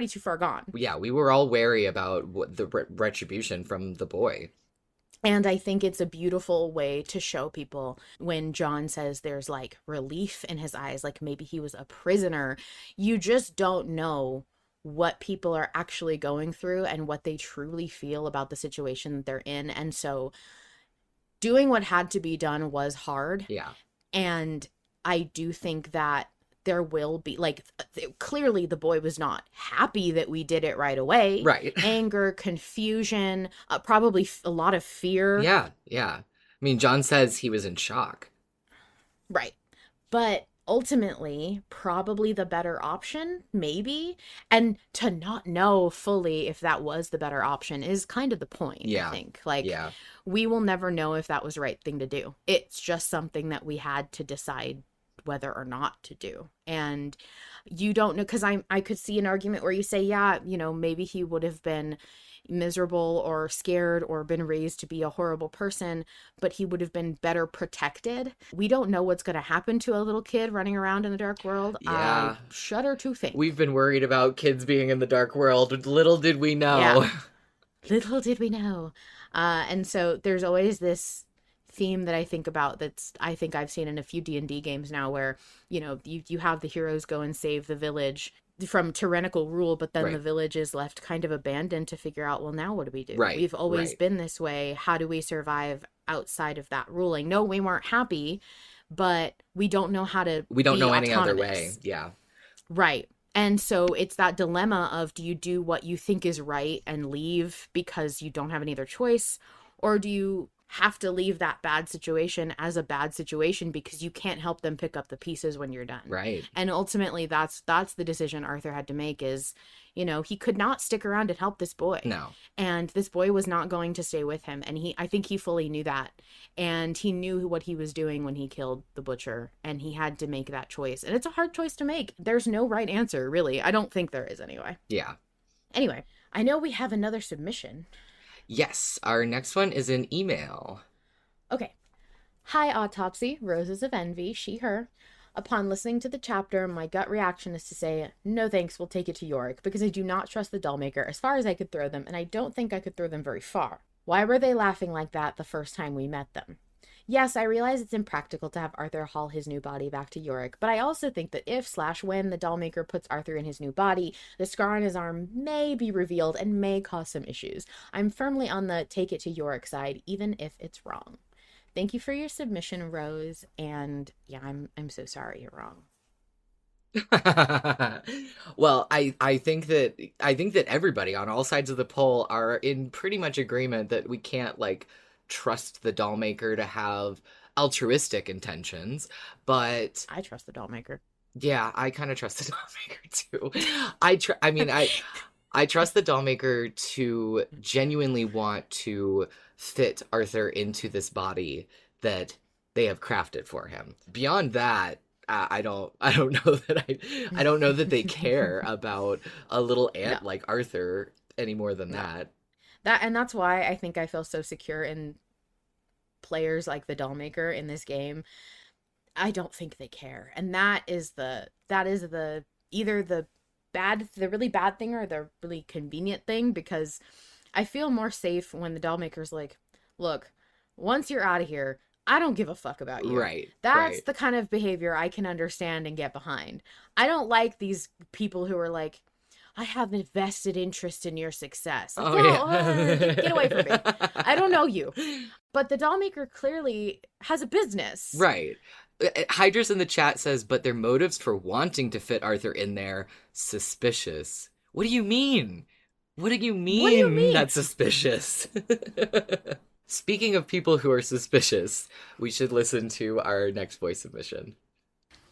too far gone. Yeah, we were all wary about what the retribution from the boy. And I think it's a beautiful way to show people when John says there's like relief in his eyes, like maybe he was a prisoner. You just don't know what people are actually going through and what they truly feel about the situation that they're in. And so doing what had to be done was hard. Yeah. And I do think that there will be, like, clearly the boy was not happy that we did it right away. Right. Anger, confusion, probably a lot of fear. Yeah. I mean, John says he was in shock. Right. But ultimately, probably the better option, maybe. And to not know fully if that was the better option is kind of the point, I think. Like, we will never know if that was the right thing to do. It's just something that we had to decide whether or not to do. And you don't know, because I could see an argument where you say, yeah, you know, maybe he would have been miserable or scared or been raised to be a horrible person, but he would have been better protected. We don't know what's going to happen to a little kid running around in the dark world. Yeah. I shudder to think. We've been worried about kids being in the dark world. Little did we know. Yeah. Little did we know. And so there's always this theme that I think about I think I've seen in a few D&D games now, where, you know, you have the heroes go and save the village from tyrannical rule, but then the village is left kind of abandoned to figure out, well, now what do we do? We've always been this way. How do we survive outside of that ruling? No, we weren't happy, but we don't know how to We don't know any autonomous. other way. Yeah. Right. And so it's that dilemma of, do you do what you think is right and leave because you don't have any other choice? Or do you have to leave that bad situation as a bad situation because you can't help them pick up the pieces when you're done? Right. And ultimately that's the decision Arthur had to make, is, you know, he could not stick around and help this boy. No. And this boy was not going to stay with him. And I think he fully knew that. And he knew what he was doing when he killed the butcher, and he had to make that choice. And it's a hard choice to make. There's no right answer, really. I don't think there is, anyway. Yeah. Anyway, I know we have another submission. Yes, our next one is an email. Okay. Hi, Autopsy, Roses of Envy, she, her. Upon listening to the chapter, my gut reaction is to say, no thanks, we'll take it to Yorick, because I do not trust the dollmaker as far as I could throw them, and I don't think I could throw them very far. Why were they laughing like that the first time we met them? Yes, I realize it's impractical to have Arthur haul his new body back to Yorick, but I also think that if/when the dollmaker puts Arthur in his new body, the scar on his arm may be revealed and may cause some issues. I'm firmly on the take it to Yorick side, even if it's wrong. Thank you for your submission, Rose, and yeah, I'm so sorry you're wrong. Well, I think that everybody on all sides of the poll are in pretty much agreement that we can't, like, trust the dollmaker to have altruistic intentions, but I trust the dollmaker. Yeah, I kind of trust the dollmaker too. I trust the dollmaker to genuinely want to fit Arthur into this body that they have crafted for him. Beyond that, I don't know that they care about a little ant like Arthur any more than that. That's why I think I feel so secure in players like the Dollmaker in this game. I don't think they care. And that is the either the really bad thing or the really convenient thing, because I feel more safe when the Dollmaker's like, look, once you're out of here, I don't give a fuck about you. Right. That's right. the kind of behavior I can understand and get behind. I don't like these people who are like, I have a vested interest in your success. Like, get away from me. I don't know you. But the Dollmaker clearly has a business. Right. Hydras in the chat says, but their motives for wanting to fit Arthur in there, suspicious. What do you mean? What do you mean? That's suspicious? Speaking of people who are suspicious, we should listen to our next voice submission.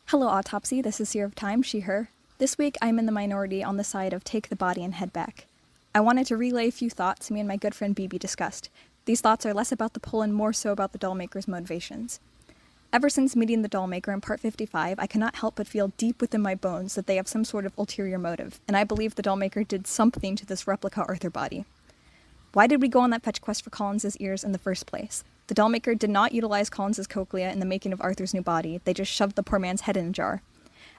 Hello, Autopsy. This is Seer of Time, she, her. This week, I'm in the minority on the side of take the body and head back. I wanted to relay a few thoughts me and my good friend BB discussed. These thoughts are less about the pull and more so about the Dollmaker's motivations. Ever since meeting the Dollmaker in Part 55, I cannot help but feel deep within my bones that they have some sort of ulterior motive, and I believe the Dollmaker did something to this replica Arthur body. Why did we go on that fetch quest for Collins's ears in the first place? The Dollmaker did not utilize Collins's cochlea in the making of Arthur's new body, they just shoved the poor man's head in a jar.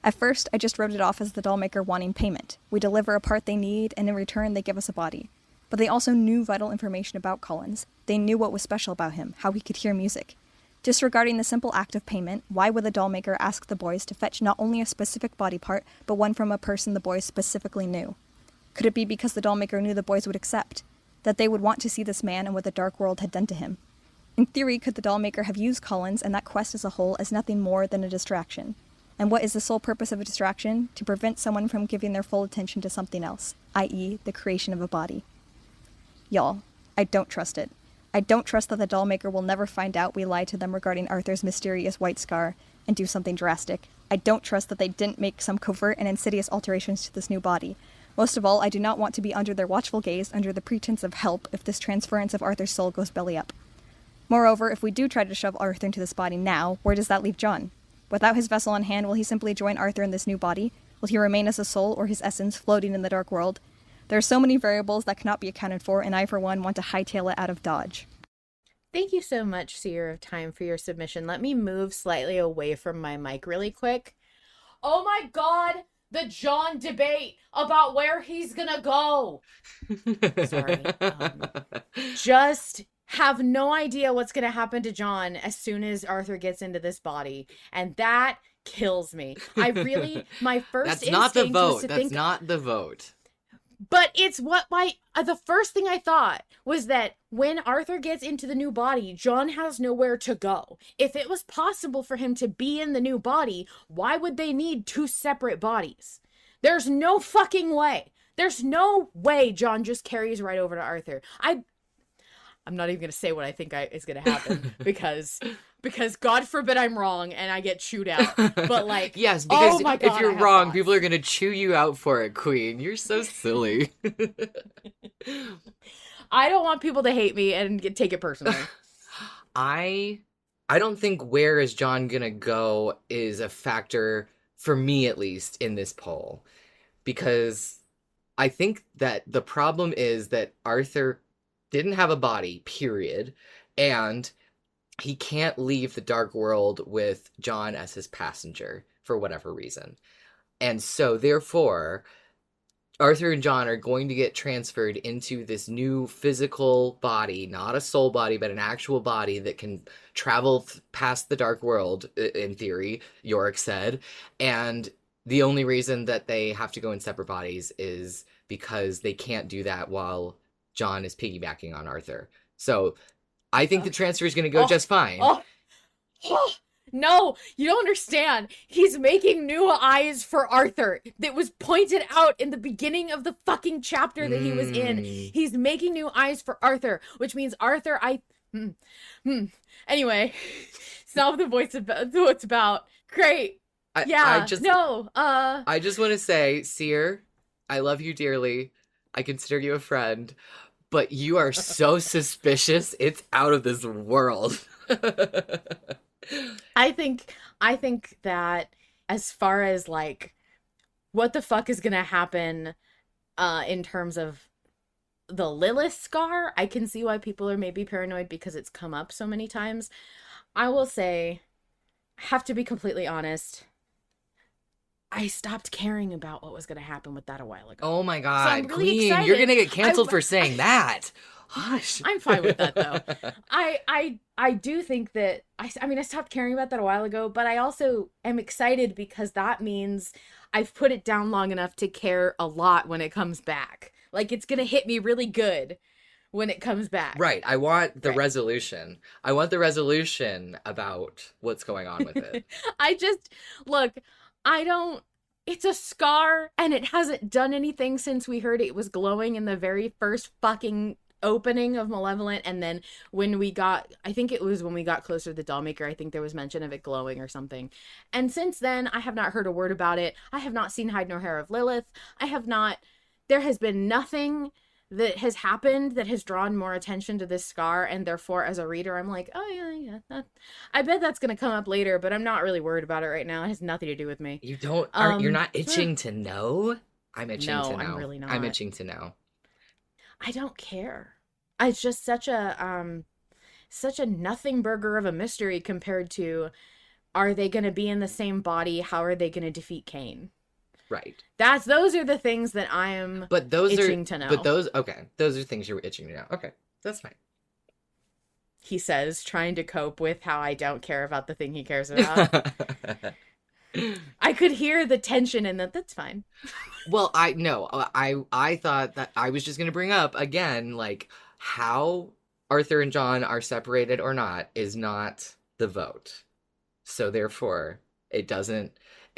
At first, I just wrote it off as the Dollmaker wanting payment. We deliver a part they need, and in return they give us a body. But they also knew vital information about Collins. They knew what was special about him, how he could hear music. Disregarding the simple act of payment, why would the Dollmaker ask the boys to fetch not only a specific body part, but one from a person the boys specifically knew? Could it be because the Dollmaker knew the boys would accept? That they would want to see this man and what the Dark World had done to him? In theory, could the Dollmaker have used Collins and that quest as a whole as nothing more than a distraction? And what is the sole purpose of a distraction? To prevent someone from giving their full attention to something else, i.e. the creation of a body. Y'all, I don't trust it. I don't trust that the Dollmaker will never find out we lied to them regarding Arthur's mysterious white scar and do something drastic. I don't trust that they didn't make some covert and insidious alterations to this new body. Most of all, I do not want to be under their watchful gaze under the pretense of help if this transference of Arthur's soul goes belly up. Moreover, if we do try to shove Arthur into this body now, where does that leave John? Without his vessel on hand, will he simply join Arthur in this new body? Will he remain as a soul or his essence floating in the dark world? There are so many variables that cannot be accounted for, and I, for one, want to hightail it out of Dodge. Thank you so much, Seer of Time, for your submission. Let me move slightly away from my mic really quick. Oh my god! The John debate about where he's gonna go! Sorry. Just have no idea what's gonna happen to John as soon as Arthur gets into this body. And that kills me. My first That's not the instinct was vote. to That's think... not the vote. But it's what the first thing I thought was that when Arthur gets into the new body, John has nowhere to go. If it was possible for him to be in the new body, why would they need two separate bodies? There's no fucking way. There's no way John just carries right over to Arthur. I'm not even going to say what I think is going to happen because God forbid I'm wrong and I get chewed out. But like, yes, because oh my God, if you're wrong, people are going to chew you out for it, Queen. You're so silly. I don't want people to hate me and take it personally. I don't think where is John going to go is a factor, for me at least, in this poll. Because I think that the problem is that Arthur didn't have a body, period. And he can't leave the dark world with John as his passenger for whatever reason. And so, therefore, Arthur and John are going to get transferred into this new physical body, not a soul body, but an actual body that can travel past the dark world, in theory, Yorick said. And the only reason that they have to go in separate bodies is because they can't do that while John is piggybacking on Arthur. So I think the transfer is going to go just fine. No, you don't understand. He's making new eyes for Arthur. That was pointed out in the beginning of the fucking chapter that he was in. He's making new eyes for Arthur, which means Arthur, Anyway, it's not what the voice it's about. Great. I just want to say, Seer, I love you dearly. I consider you a friend. But you are so suspicious, it's out of this world. I think that as far as like what the fuck is gonna happen in terms of the Lilith scar, I can see why people are maybe paranoid because it's come up so many times. I will say, have to be completely honest, I stopped caring about what was going to happen with that a while ago. Oh my God, So I'm really Queen, excited. you're going to get canceled for saying that. Hush. I'm fine with that though. I do think that I mean I stopped caring about that a while ago, but I also am excited because that means I've put it down long enough to care a lot when it comes back. Like it's gonna hit me really good when it comes back. Right. I want the resolution. I want the resolution about what's going on with it. It's a scar and it hasn't done anything since we heard it was glowing in the very first fucking opening of Malevolent, and then I think it was when we got closer to the Dollmaker, I think there was mention of it glowing or something. And since then, I have not heard a word about it. I have not seen hide nor hair of Lilith. There has been nothing that has happened that has drawn more attention to this scar, and therefore, as a reader, I'm like, oh yeah, I bet that's gonna come up later, but I'm not really worried about it right now. It has nothing to do with me. You're not itching to know? I'm itching to know. I'm really not. I'm itching to know. I don't care. It's just such a nothing burger of a mystery compared to, are they going to be in the same body? How are they going to defeat Cain? Right. Those are the things that I am itching to know. But those are things you're itching to know. Okay, that's fine. He says, trying to cope with how I don't care about the thing he cares about. I could hear the tension in that. That's fine. Well, I thought that I was just going to bring up again, like, how Arthur and John are separated or not is not the vote. So therefore, it doesn't.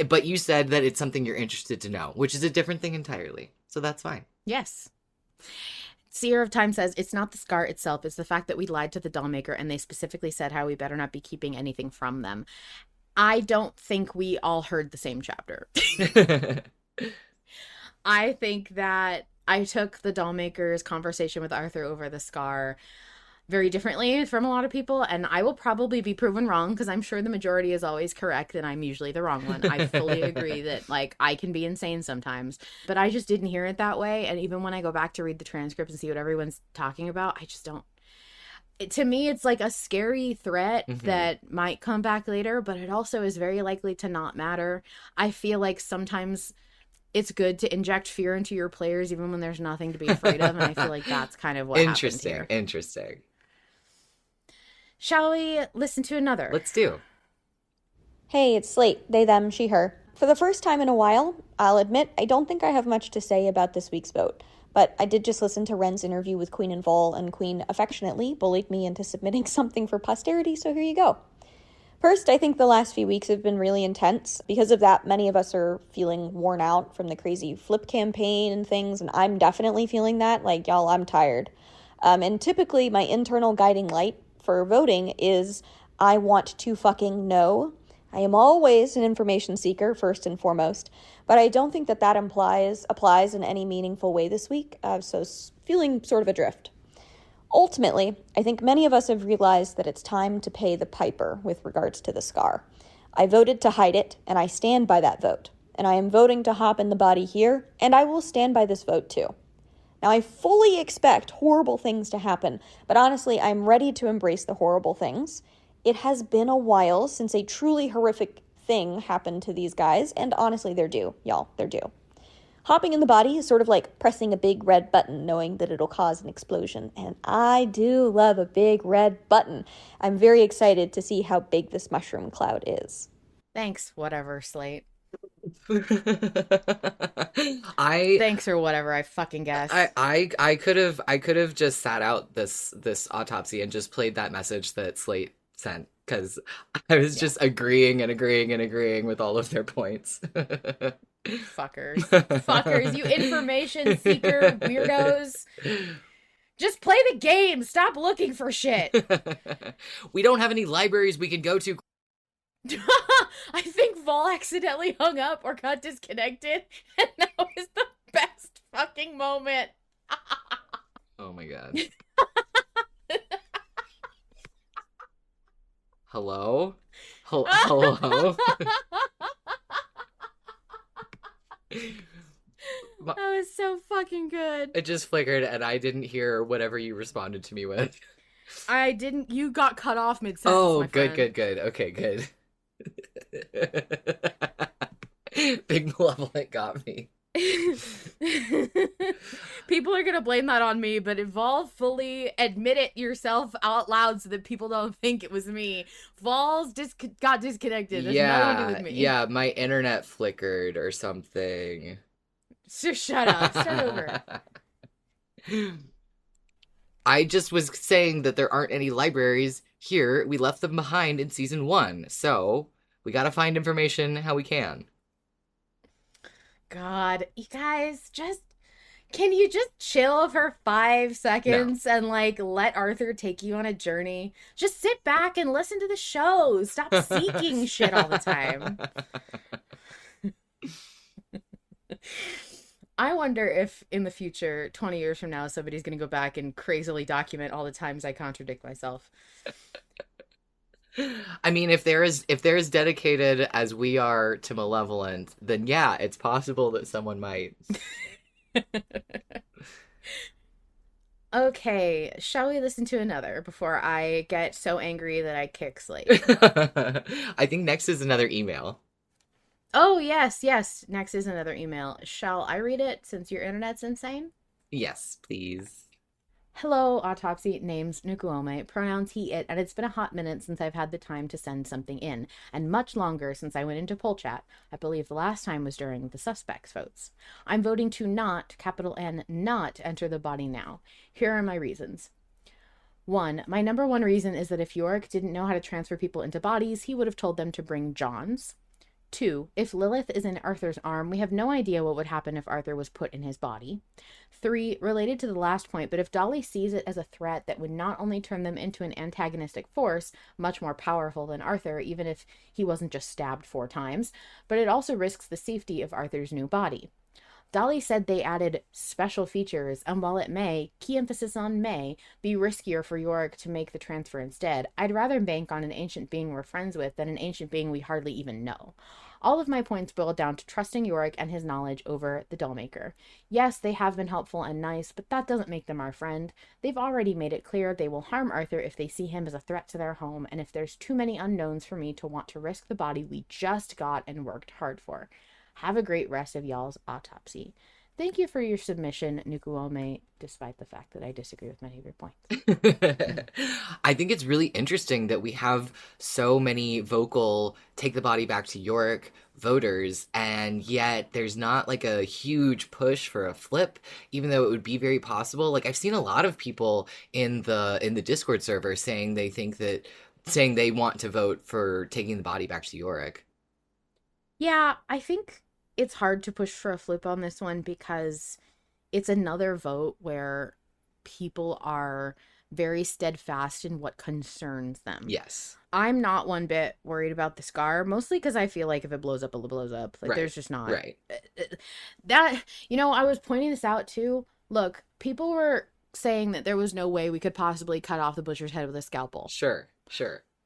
But you said that it's something you're interested to know, which is a different thing entirely. So that's fine. Yes. Seer of Time says, it's not the scar itself, it's the fact that we lied to the Dollmaker and they specifically said how we better not be keeping anything from them. I don't think we all heard the same chapter. I think that I took the Dollmaker's conversation with Arthur over the scar very differently from a lot of people, and I will probably be proven wrong because I'm sure the majority is always correct and I'm usually the wrong one. I fully agree that, like, I can be insane sometimes, but I just didn't hear it that way. And even when I go back to read the transcript and see what everyone's talking about, I just don't. To me, it's like a scary threat that might come back later, but it also is very likely to not matter. I feel like sometimes it's good to inject fear into your players even when there's nothing to be afraid of, and I feel like that's kind of what happens here. Interesting. Shall we listen to another? Let's do. Hey, it's Slate. They, them, she, her. For the first time in a while, I'll admit I don't think I have much to say about this week's vote. But I did just listen to Ren's interview with Queen and Vol, and Queen affectionately bullied me into submitting something for posterity, so here you go. First, I think the last few weeks have been really intense. Because of that, many of us are feeling worn out from the crazy flip campaign and things, and I'm definitely feeling that. Like, y'all, I'm tired. And typically, my internal guiding light for voting is I want to fucking know. I am always an information seeker, first and foremost, but I don't think that applies in any meaningful way this week, so feeling sort of adrift. Ultimately, I think many of us have realized that it's time to pay the piper with regards to the scar. I voted to hide it, and I stand by that vote, and I am voting to hop in the body here, and I will stand by this vote too. Now, I fully expect horrible things to happen, but honestly, I'm ready to embrace the horrible things. It has been a while since a truly horrific thing happened to these guys, and honestly, they're due, y'all, they're due. Hopping in the body is sort of like pressing a big red button, knowing that it'll cause an explosion, and I do love a big red button. I'm very excited to see how big this mushroom cloud is. Thanks, whatever, Slate. Thanks or whatever, I fucking guess. I could have just sat out this autopsy and just played that message that Slate sent, because I was just agreeing with all of their points. Fuckers, you information seeker weirdos. Just play the game. Stop looking for shit. We don't have any libraries we can go to. I think Vol accidentally hung up or got disconnected, and that was the best fucking moment. Oh my god. Hello? Hello? That was so fucking fucking good. It just flickered, and I didn't hear whatever you responded to me with. I didn't. You got cut off mid-sentence, Oh, my good, friend. good. Okay, good. Big Malevolent got me. People are gonna blame that on me, but Vol, fully admit it yourself out loud so that people don't think it was me. Vol's got disconnected. There's nothing to do with me. Yeah, my internet flickered or something. So shut up. Start over. I just was saying that there aren't any libraries here. We left them behind in season 1, so we gotta find information how we can. God, you guys, can you just chill for 5 seconds and like let Arthur take you on a journey? Just sit back and listen to the show. Stop seeking shit all the time. I wonder if in the future, 20 years from now, somebody's going to go back and crazily document all the times I contradict myself. I mean, if they're as dedicated as we are to Malevolent, then yeah, it's possible that someone might. Okay, shall we listen to another before I get so angry that I kick Slate? I think next is another email. Oh, yes. Next is another email. Shall I read it since your internet's insane? Yes, please. Hello, Autopsy, name's Nukuome, pronouns he, it, and it's been a hot minute since I've had the time to send something in, and much longer since I went into poll chat. I believe the last time was during the suspects votes. I'm voting to not, capital N, not enter the body now. Here are my reasons. 1. My number one reason is that if Yorick didn't know how to transfer people into bodies, he would have told them to bring John's. 2. If Lilith is in Arthur's arm, we have no idea what would happen if Arthur was put in his body. 3. Related to the last point, but if Dolly sees it as a threat that would not only turn them into an antagonistic force, much more powerful than Arthur, even if he wasn't just stabbed 4 times, but it also risks the safety of Arthur's new body. Dolly said they added special features, and while it may, key emphasis on may, be riskier for Yorick to make the transfer instead, I'd rather bank on an ancient being we're friends with than an ancient being we hardly even know. All of my points boil down to trusting Yorick and his knowledge over the dollmaker. Yes, they have been helpful and nice, but that doesn't make them our friend. They've already made it clear they will harm Arthur if they see him as a threat to their home, and if there's too many unknowns for me to want to risk the body we just got and worked hard for. Have a great rest of y'all's autopsy. Thank you for your submission, Nukuome, despite the fact that I disagree with many of your points. I think it's really interesting that we have so many vocal take the body back to Yorick voters, and yet there's not like a huge push for a flip, even though it would be very possible. Like, I've seen a lot of people in the Discord server saying they want to vote for taking the body back to Yorick. Yeah, I think it's hard to push for a flip on this one because it's another vote where people are very steadfast in what concerns them. Yes. I'm not one bit worried about the scar, mostly because I feel like if it blows up, it blows up. Like, Right. there's just not. Right. That, I was pointing this out too. Look, people were saying that there was no way we could possibly cut off the butcher's head with a scalpel. Sure.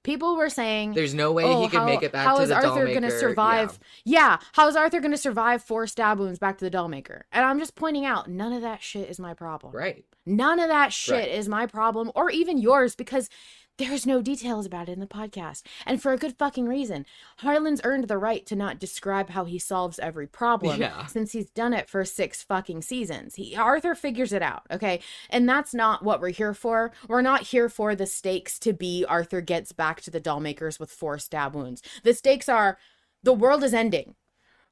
People were saying There's no way he could make it back to the dollmaker. How is Arthur going to survive? Yeah, how is Arthur going to survive 4 stab wounds back to the dollmaker? And I'm just pointing out, none of that shit is my problem. Right. None of that shit Right. is my problem, or even yours, because there's no details about it in the podcast. And for a good fucking reason. Harlan's earned the right to not describe how he solves every problem since he's done it for 6 fucking seasons. Arthur figures it out, okay? And that's not what we're here for. We're not here for the stakes to be Arthur gets back to the dollmakers with 4 stab wounds. The stakes are the world is ending.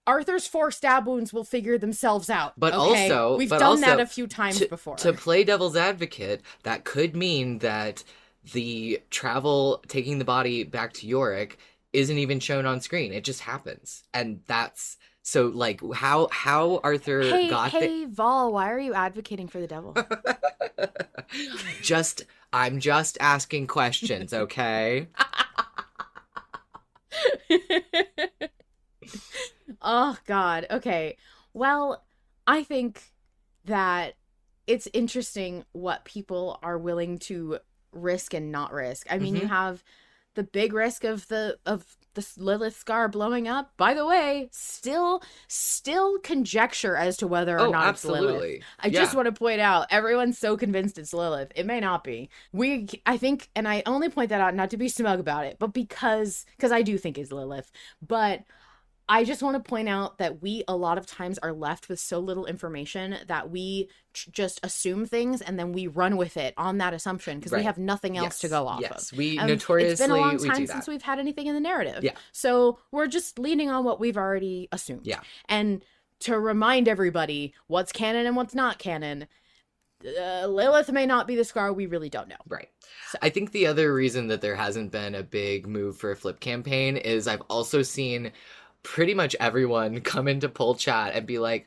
Arthur's 4 stab wounds will figure themselves out. But okay? also... We've done that a few times before. To play devil's advocate, that could mean that the travel taking the body back to Yorick isn't even shown on screen. It just happens. And that's... So, like, how Arthur got... Hey, Vol, why are you advocating for the devil? I'm just asking questions, okay? Oh, God. Okay. Well, I think that it's interesting what people are willing to risk and not risk. I mean, you have the big risk of the Lilith scar blowing up, by the way, still conjecture as to whether or not it's Lilith. I just want to point out, everyone's so convinced it's Lilith. It may not be. I think, and I only point that out not to be smug about it, but because I do think it's Lilith. But I just want to point out that we a lot of times are left with so little information that we just assume things and then we run with it on that assumption because we have nothing else to go off of. We notoriously it's been a long time we do since that. we've had anything in the narrative. Yeah. So we're just leaning on what we've already assumed. Yeah. And to remind everybody what's canon and what's not canon, Lilith may not be the scar. We really don't know. Right. So. I think the other reason that there hasn't been a big move for a flip campaign is I've also seen pretty much everyone come into poll chat and be like,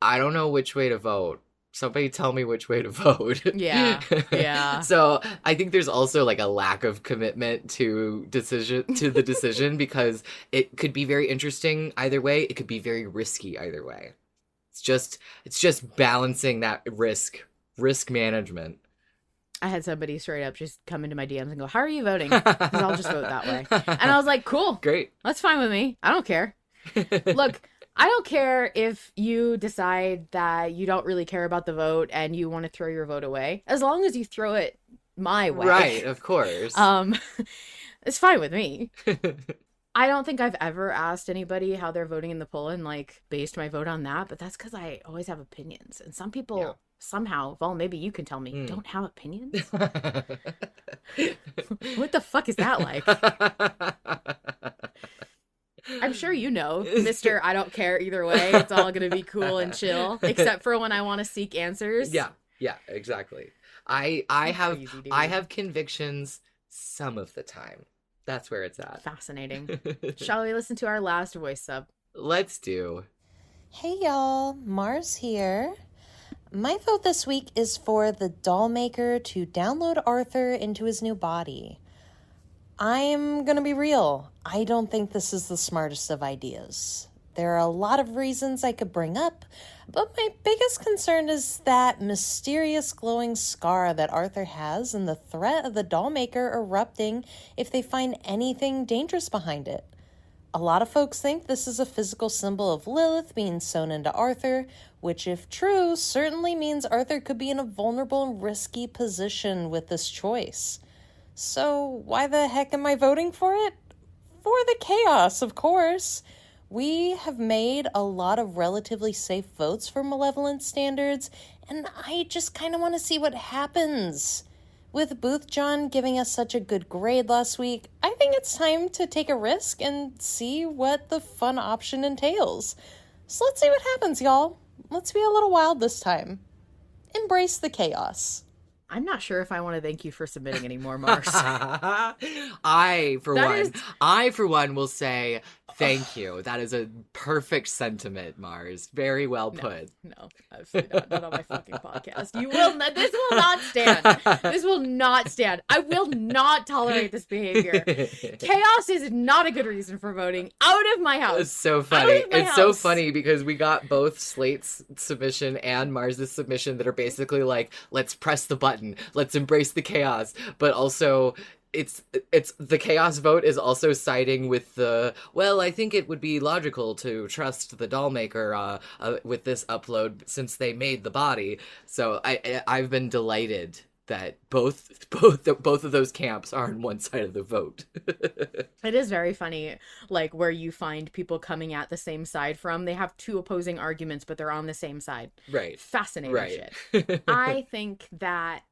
I don't know which way to vote. Somebody tell me which way to vote. Yeah. So I think there's also like a lack of commitment to the decision because it could be very interesting either way. It could be very risky either way. It's just balancing that risk management. I had somebody straight up just come into my DMs and go, how are you voting? Because I'll just vote that way. And I was like, cool. Great. That's fine with me. I don't care. Look, I don't care if you decide that you don't really care about the vote and you want to throw your vote away. As long as you throw it my way. Right, of course. It's fine with me. I don't think I've ever asked anybody how they're voting in the poll and like based my vote on that, but that's because I always have opinions. And some people somehow, well, maybe you can tell me, don't have opinions? What the fuck is that like? I'm sure you know, Mr. I don't care either way. It's all going to be cool and chill, except for when I want to seek answers. Yeah, exactly. I have convictions some of the time. That's where it's at. Fascinating. Shall we listen to our last voice sub? Let's do. Hey y'all, Mars here. My vote this week is for the doll maker to download Arthur into his new body. I'm gonna be real. I don't think this is the smartest of ideas. There are a lot of reasons I could bring up, but my biggest concern is that mysterious glowing scar that Arthur has and the threat of the doll maker erupting if they find anything dangerous behind it. A lot of folks think this is a physical symbol of Lilith being sewn into Arthur, which, if true, certainly means Arthur could be in a vulnerable and risky position with this choice. So why the heck am I voting for it? For the chaos, of course. We have made a lot of relatively safe votes for Malevolent standards, and I just kind of want to see what happens. With Booth John giving us such a good grade last week, I think it's time to take a risk and see what the fun option entails. So let's see what happens, y'all. Let's be a little wild this time. Embrace the chaos. I'm not sure if I want to thank you for submitting any more, Mars. I, for one, will say thank you. That is a perfect sentiment, Mars. Very well put. No, absolutely not on my fucking podcast. You will not. This will not stand. This will not stand. I will not tolerate this behavior. Chaos is not a good reason for voting. Out of my house. It's so funny. It's so funny because we got both Slate's submission and Mars's submission that are basically like, let's press the button. Let's embrace the chaos. But also, it's the chaos vote is also siding with the, well, I think it would be logical to trust the doll maker with this upload since they made the body. So I've been delighted that both of those camps are on one side of the vote. It is very funny, like, where you find people coming at the same side from. They have two opposing arguments, but they're on the same side. Right. Fascinating shit. I think that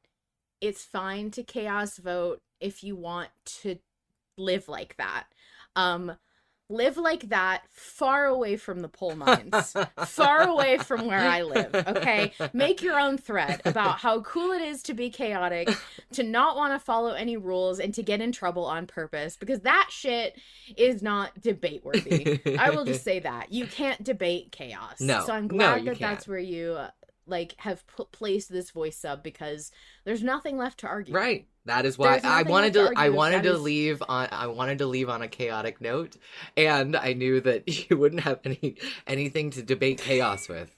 it's fine to chaos vote if you want to live like that. Live like that far away from the poll mines, far away from where I live, okay? Make your own thread about how cool it is to be chaotic, to not want to follow any rules, and to get in trouble on purpose, because that shit is not debate worthy. I will just say that. You can't debate chaos. No. So I'm glad that can't. that's where you have placed this voice sub, because there's nothing left to argue. Right. That is why I wanted to leave on a chaotic note, and I knew that you wouldn't have anything to debate chaos with.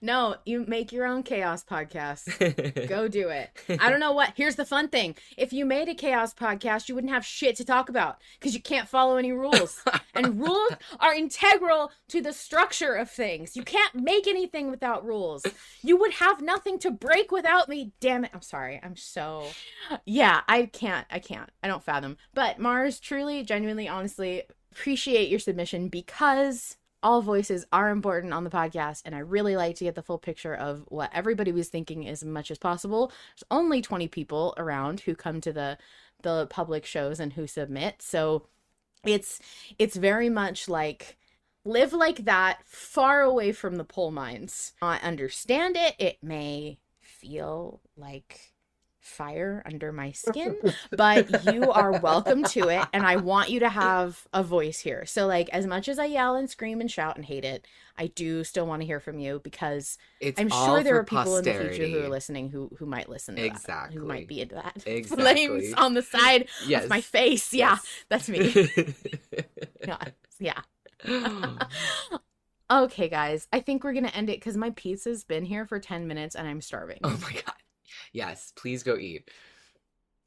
No, you make your own chaos podcast. Go do it. I don't know what. Here's the fun thing. If you made a chaos podcast, you wouldn't have shit to talk about because you can't follow any rules. And rules are integral to the structure of things. You can't make anything without rules. You would have nothing to break without me. Damn it. I'm sorry. I'm so... Yeah, I can't. I don't fathom. But Mars, truly, genuinely, honestly, appreciate your submission because... all voices are important on the podcast, and I really like to get the full picture of what everybody was thinking as much as possible. There's only 20 people around who come to the public shows and who submit, so it's very much like live like that, far away from the poll mines. Not understand it. It may feel like fire under my skin, but you are welcome to it, and I want you to have a voice here. So like, as much as I yell and scream and shout and hate it, I do still want to hear from you because I'm sure there are people in the future who are listening who might listen to that, who might be into that. Flames on the side of my face. Yeah, that's me. Yeah. Okay, guys, I think we're gonna end it because my pizza's been here for 10 minutes and I'm starving. Oh my god. Yes, please go eat.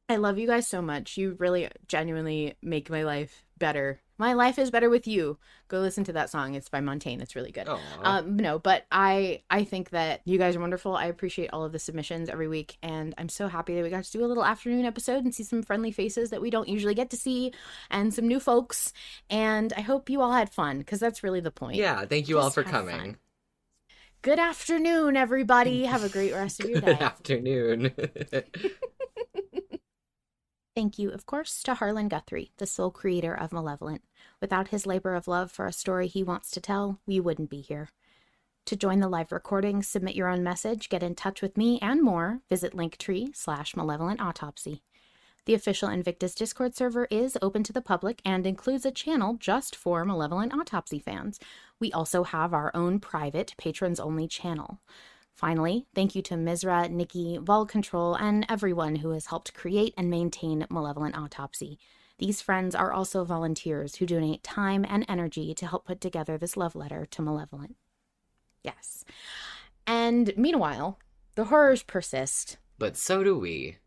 I love you guys so much. You really genuinely make my life better. My life is better with you. Go listen to that song. It's by Montaigne. It's really good. No, but I think that you guys are wonderful. I appreciate all of the submissions every week, and I'm so happy that we got to do a little afternoon episode and see some friendly faces that we don't usually get to see, and some new folks. And I hope you all had fun, because that's really the point. Yeah, thank you all for coming. Fun. Good afternoon, everybody. Have a great rest of your day. Good afternoon. Thank you, of course, to Harlan Guthrie, the sole creator of Malevolent. Without his labor of love for a story he wants to tell, we wouldn't be here. To join the live recording, submit your own message, get in touch with me, and more, visit linktree/Malevolent Autopsy. The official Invictus Discord server is open to the public and includes a channel just for Malevolent Autopsy fans. We also have our own private, patrons-only channel. Finally, thank you to Mizra, Nikki, Vol Control, and everyone who has helped create and maintain Malevolent Autopsy. These friends are also volunteers who donate time and energy to help put together this love letter to Malevolent. Yes. And meanwhile, the horrors persist. But so do we.